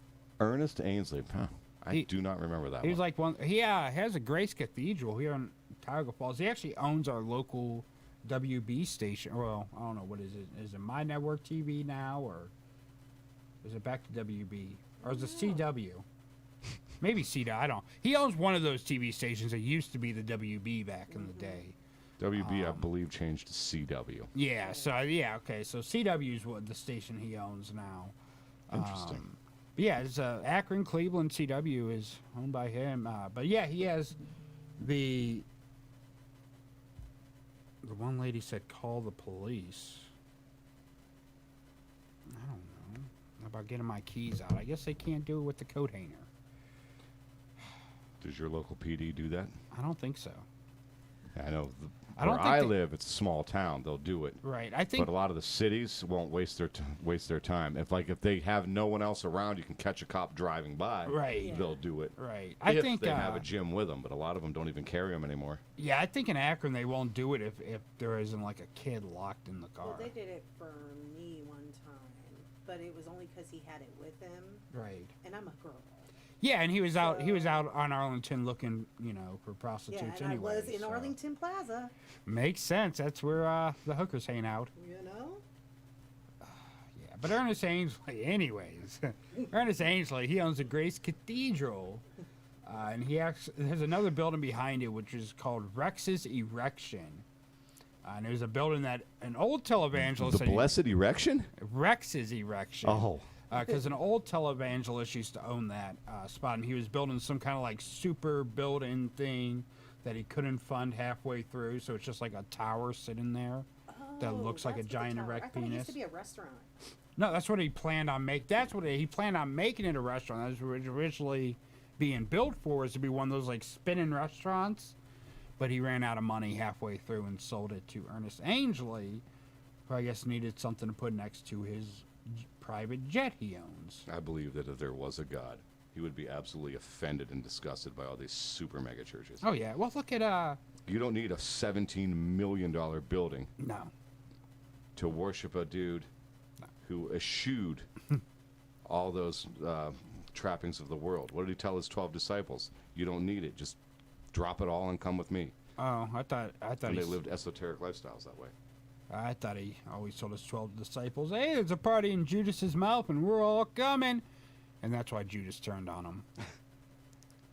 Ernest Angley. Huh. I do not remember that. He was like one. He has a Grace Cathedral here in Tiger Falls. He actually owns our local WB station. Well, I don't know, what is it? Is it My Network TV now, or is it back to WB, or is it CW? Maybe CW. I don't. He owns one of those TV stations that used to be the WB back in the day. WB, I believe, changed to CW. Yeah. So okay. So CW is what the station he owns now. Interesting. But yeah, it's Akron, Cleveland, CW is owned by him. But yeah, he has the one lady said call the police. I don't know. How about getting my keys out? I guess they can't do it with the coat hanger. Does your local PD do that? I don't think so. I know. I don't Where think I they- live, it's a small town. They'll do it. Right. I think. But a lot of the cities won't waste their time. If they have no one else around, you can catch a cop driving by. Right. Yeah. They'll do it. Right. I think they have a gym with them, but a lot of them don't even carry them anymore. Yeah, I think in Akron they won't do it if there isn't like a kid locked in the car. Well, they did it for me one time, but it was only because he had it with him. Right. And I'm a girl. Yeah, and he was out on Arlington looking, for prostitutes Yeah, and anyway. I was in Arlington Plaza. Makes sense. That's where the hookers hang out. You know? Yeah, but Ernest Angley, anyways. Ernest Angley, he owns the Grace Cathedral. And he actually there's another building behind it, which is called Rex's Erection. And there's a building that an old televangelist... The Blessed Erection? Rex's Erection. Oh. Because an old televangelist used to own that spot, and he was building some kind of like super building thing that he couldn't fund halfway through, so it's just like a tower sitting there that looks like a giant erect penis. It used to be a restaurant. No, that's what he planned on making. That's what he planned on making it a restaurant. That was originally being built for, was to be one of those like spinning restaurants. but he ran out of money halfway through and sold it to Ernest Angley, who I guess needed something to put next to his private jet he owns. I believe that if there was a God, he would be absolutely offended and disgusted by all these super mega churches. Oh yeah, well look at You don't need a $17 million building no to worship a dude who eschewed all those trappings of the world. What did he tell his 12 disciples? You don't need it. Just drop it all and come with me. Oh, I thought And they lived esoteric lifestyles that way. I thought he always told his 12 disciples, "Hey, there's a party in Judas's mouth, and we're all coming," and that's why Judas turned on him.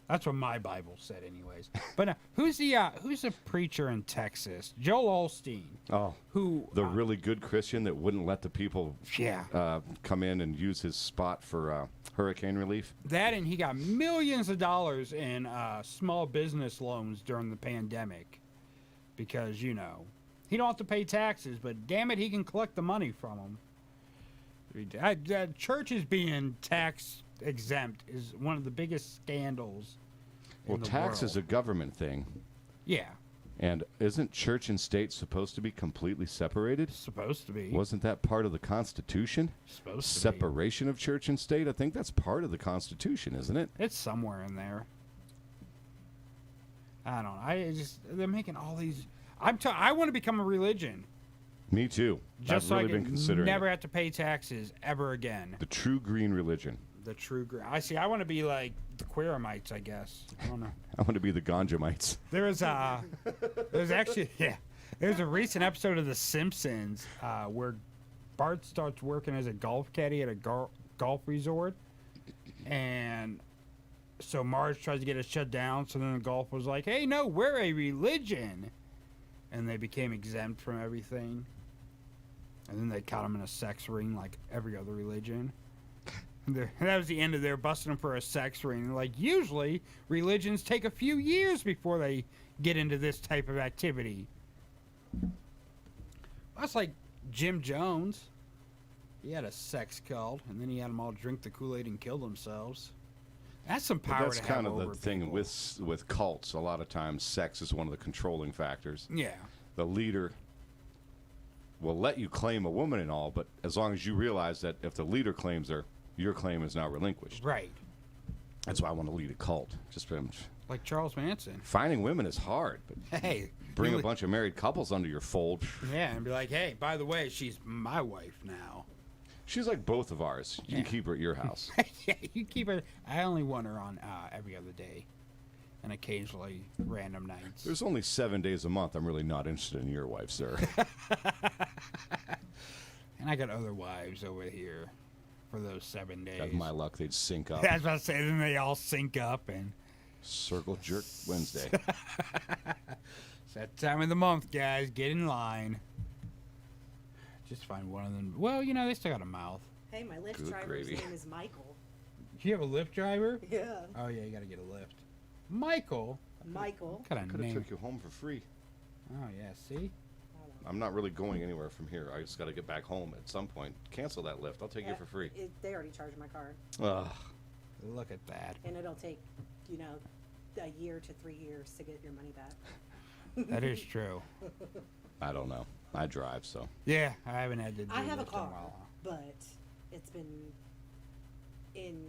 That's what my Bible said, anyways. But who's the preacher in Texas? Joel Osteen. Oh, who the really good Christian that wouldn't let the people come in and use his spot for hurricane relief. That, and he got millions of dollars in small business loans during the pandemic because, you know, he don't have to pay taxes, but damn it, he can collect the money from them. Churches being tax exempt is one of the biggest scandals. Well, tax is a government thing. Yeah. And isn't church and state supposed to be completely separated? Supposed to be. Wasn't that part of the Constitution? Supposed to be. Separation of church and state? I think that's part of the Constitution, isn't it? It's somewhere in there. I don't know. They're making all these. I want to become a religion. Me too. Just I've so really I been can considering never it. have to pay taxes ever again. The true green religion. The true green. I see. I want to be like the Queermites, I guess. I don't know. I want to be the Ganjamites. There's actually there's a recent episode of The Simpsons where Bart starts working as a golf caddy at a golf resort, and so Marge tries to get it shut down. So then the golf was like, "Hey, no, we're a religion," and they became exempt from everything. And then they caught him in a sex ring like every other religion. That was the end of their busting them for a sex ring. Like, usually, religions take a few years before they get into this type of activity. That's like Jim Jones. He had a sex cult, and then he had them all drink the Kool-Aid and kill themselves. That's some power That's to kind have of over the thing people. with cults. A lot of times, sex is one of the controlling factors. Yeah. The leader will let you claim a woman and all, but as long as you realize that if the leader claims her, your claim is now relinquished. Right. That's why I want to lead a cult. Just like Charles Manson. Finding women is hard, but Hey, bring a you- bunch of married couples under your fold. Yeah, and be like, "Hey, by the way, she's my wife now." She's like both of ours. You can keep her at your house. Yeah, you keep her. I only want her on every other day, and occasionally random nights. There's only 7 days a month. I'm really not interested in your wife, sir. And I got other wives over here for those 7 days. That's my luck. They'd sync up. That's what I say. Then they all sync up and Circle Jerk Wednesday. it's that time of the month, guys. Get in line. Just find one of them. Well, you know, they still got a mouth. Hey, my Lyft Good driver's gravy. name is Michael. Do you have a Lyft driver? Yeah. Oh yeah, you got to get a Lyft. Michael. Michael. What kind of Could have name? took you home for free. Oh yeah, see. I'm not really going anywhere from here. I just got to get back home at some point. Cancel that lift. I'll take you for free. They already charged my card. Ugh. Look at that. And it'll take, you know, a year to 3 years to get your money back. That is true. I don't know. I drive, so. Yeah, I haven't had to do I have a Lyft in car, while. but it's been in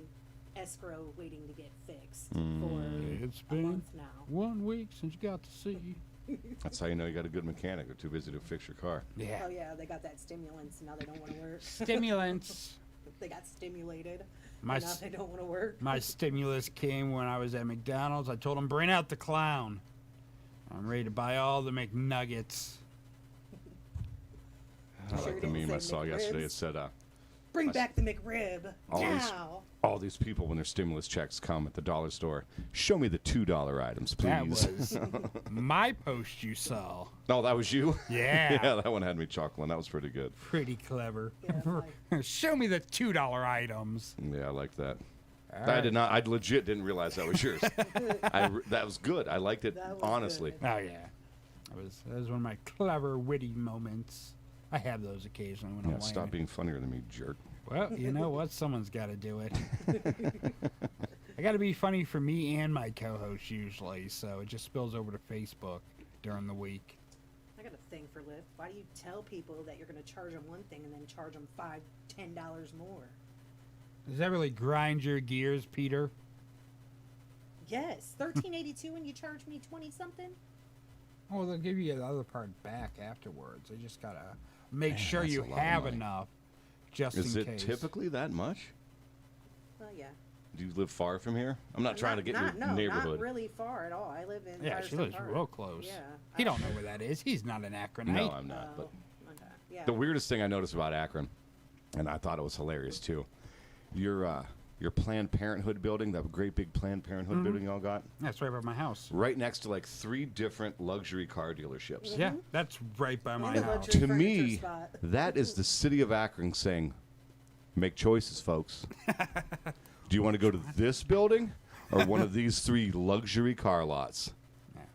escrow waiting to get fixed for It's a been month now. 1 week since you got to see. That's how you know you got a good mechanic. They're too busy to fix your car. Yeah. Oh yeah, they got that stimulants. Now they don't want to work. Stimulants. They got stimulated. My and now s- they don't want to work. My stimulus came when I was at McDonald's. I told them, bring out the clown. I'm ready to buy all the McNuggets. I like the didn't meme I say saw yesterday. It McRibs? said, Bring back the McRib now. all these people, when their stimulus checks come at the dollar store, show me the $2 items, please. That was my post you saw. Oh, that was you? Yeah. Yeah, that one had me chuckling. That was pretty good. Pretty clever. Show me the $2 items. Yeah, I like that. All I right. did not. I legit didn't realize that was yours. That was good. I liked it honestly. Oh yeah, that was one of my clever, witty moments. I have those occasionally when Yeah, I'm stop laying. being funnier than me, jerk. Well, you know what? Someone's got to do it. I got to be funny for me and my co-host usually, so it just spills over to Facebook during the week. I got a thing for Lyft. Why do you tell people that you're going to charge them one thing and then charge them $5-10 more? Does that really grind your gears, Peter? Yes, $13.82 and you charge me 20 something. Well, they'll give you the other part back afterwards. They just gotta make Man, sure that's you a lot of have money. enough, just Is in it case. typically that much? Well, yeah. Do you live far from here? I'm not trying to get in your neighborhood. Not really far at all. I live in Yeah, she Firestone lives Park. real close. Yeah. He don't know where that is. He's not an Akronite. No, I'm not. But Okay. Yeah. the weirdest thing I noticed about Akron, and I thought it was hilarious too, your Planned Parenthood building, that great big Planned Parenthood building y'all got, That's right by my house. right next to like 3 different luxury car dealerships. Yeah, that's right by my the house. luxury To furniture me, spot. that is the city of Akron saying, make choices, folks. Do you want to go to this building or one of these 3 luxury car lots?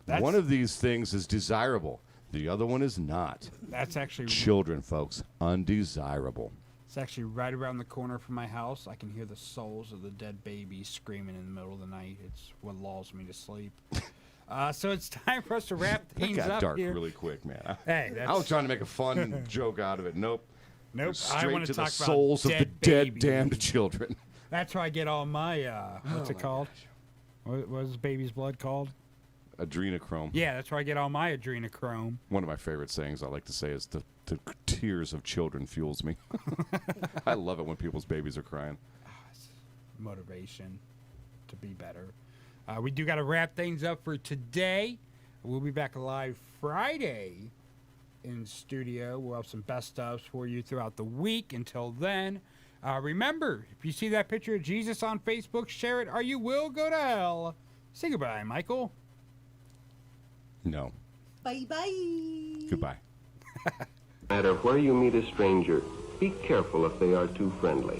That's- One of these things is desirable. The other one is not. That's actually Children, folks, undesirable. It's actually right around the corner from my house. I can hear the souls of the dead babies screaming in the middle of the night. It's what lulls me to sleep. So it's time for us to wrap That things got up dark here. really quick, man. Hey, I that's- was trying to make a fun joke out of it. Nope. Nope. I Straight want to to the talk souls about of the dead dead, damned babies. children. That's where I get all my what's it called? What was baby's blood called? Adrenochrome. Yeah, that's where I get all my adrenochrome. One of my favorite sayings I like to say is the tears of children fuels me. I love it when people's babies are crying. Motivation to be better. We do got to wrap things up for today. We'll be back live Friday in studio. We'll have some best ofs for you throughout the week. Until then, remember, if you see that picture of Jesus on Facebook, share it or you will go to hell. Say goodbye, Michael. No. Bye-bye. Goodbye. No matter where you meet a stranger, be careful if they are too friendly.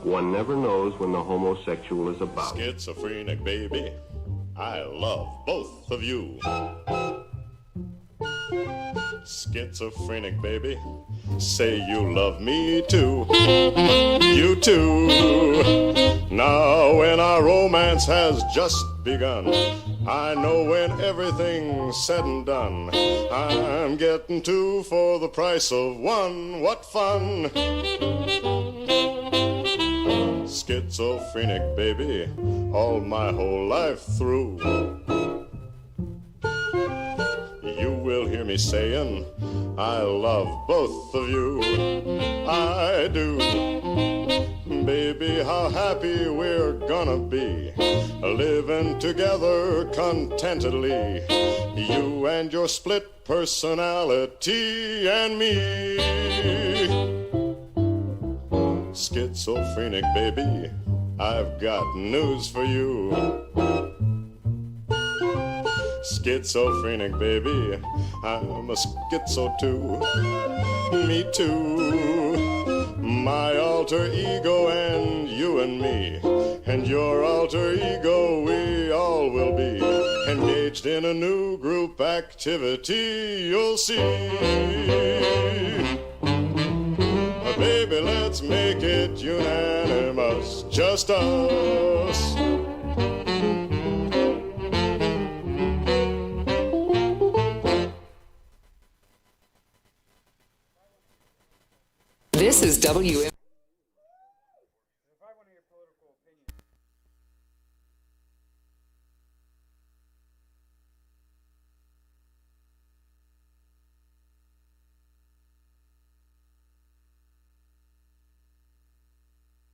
One never knows when the homosexual is about. Schizophrenic baby, I love both of you. Schizophrenic baby, say you love me too. You too. Now when our romance has just begun, I know when everything's said and done, I'm getting 2 for the price of 1. What fun! Schizophrenic baby, all my whole life through. You will hear me saying, I love both of you. I do. Baby, how happy we're gonna be, living together contentedly. You and your split personality and me. Schizophrenic baby, I've got news for you. Schizophrenic baby, I'm a schizo too. Me too. My alter ego and you and me, and your alter ego, we all will be engaged in a new group activity. You'll see. Baby, let's make it unanimous, just us. This is WM.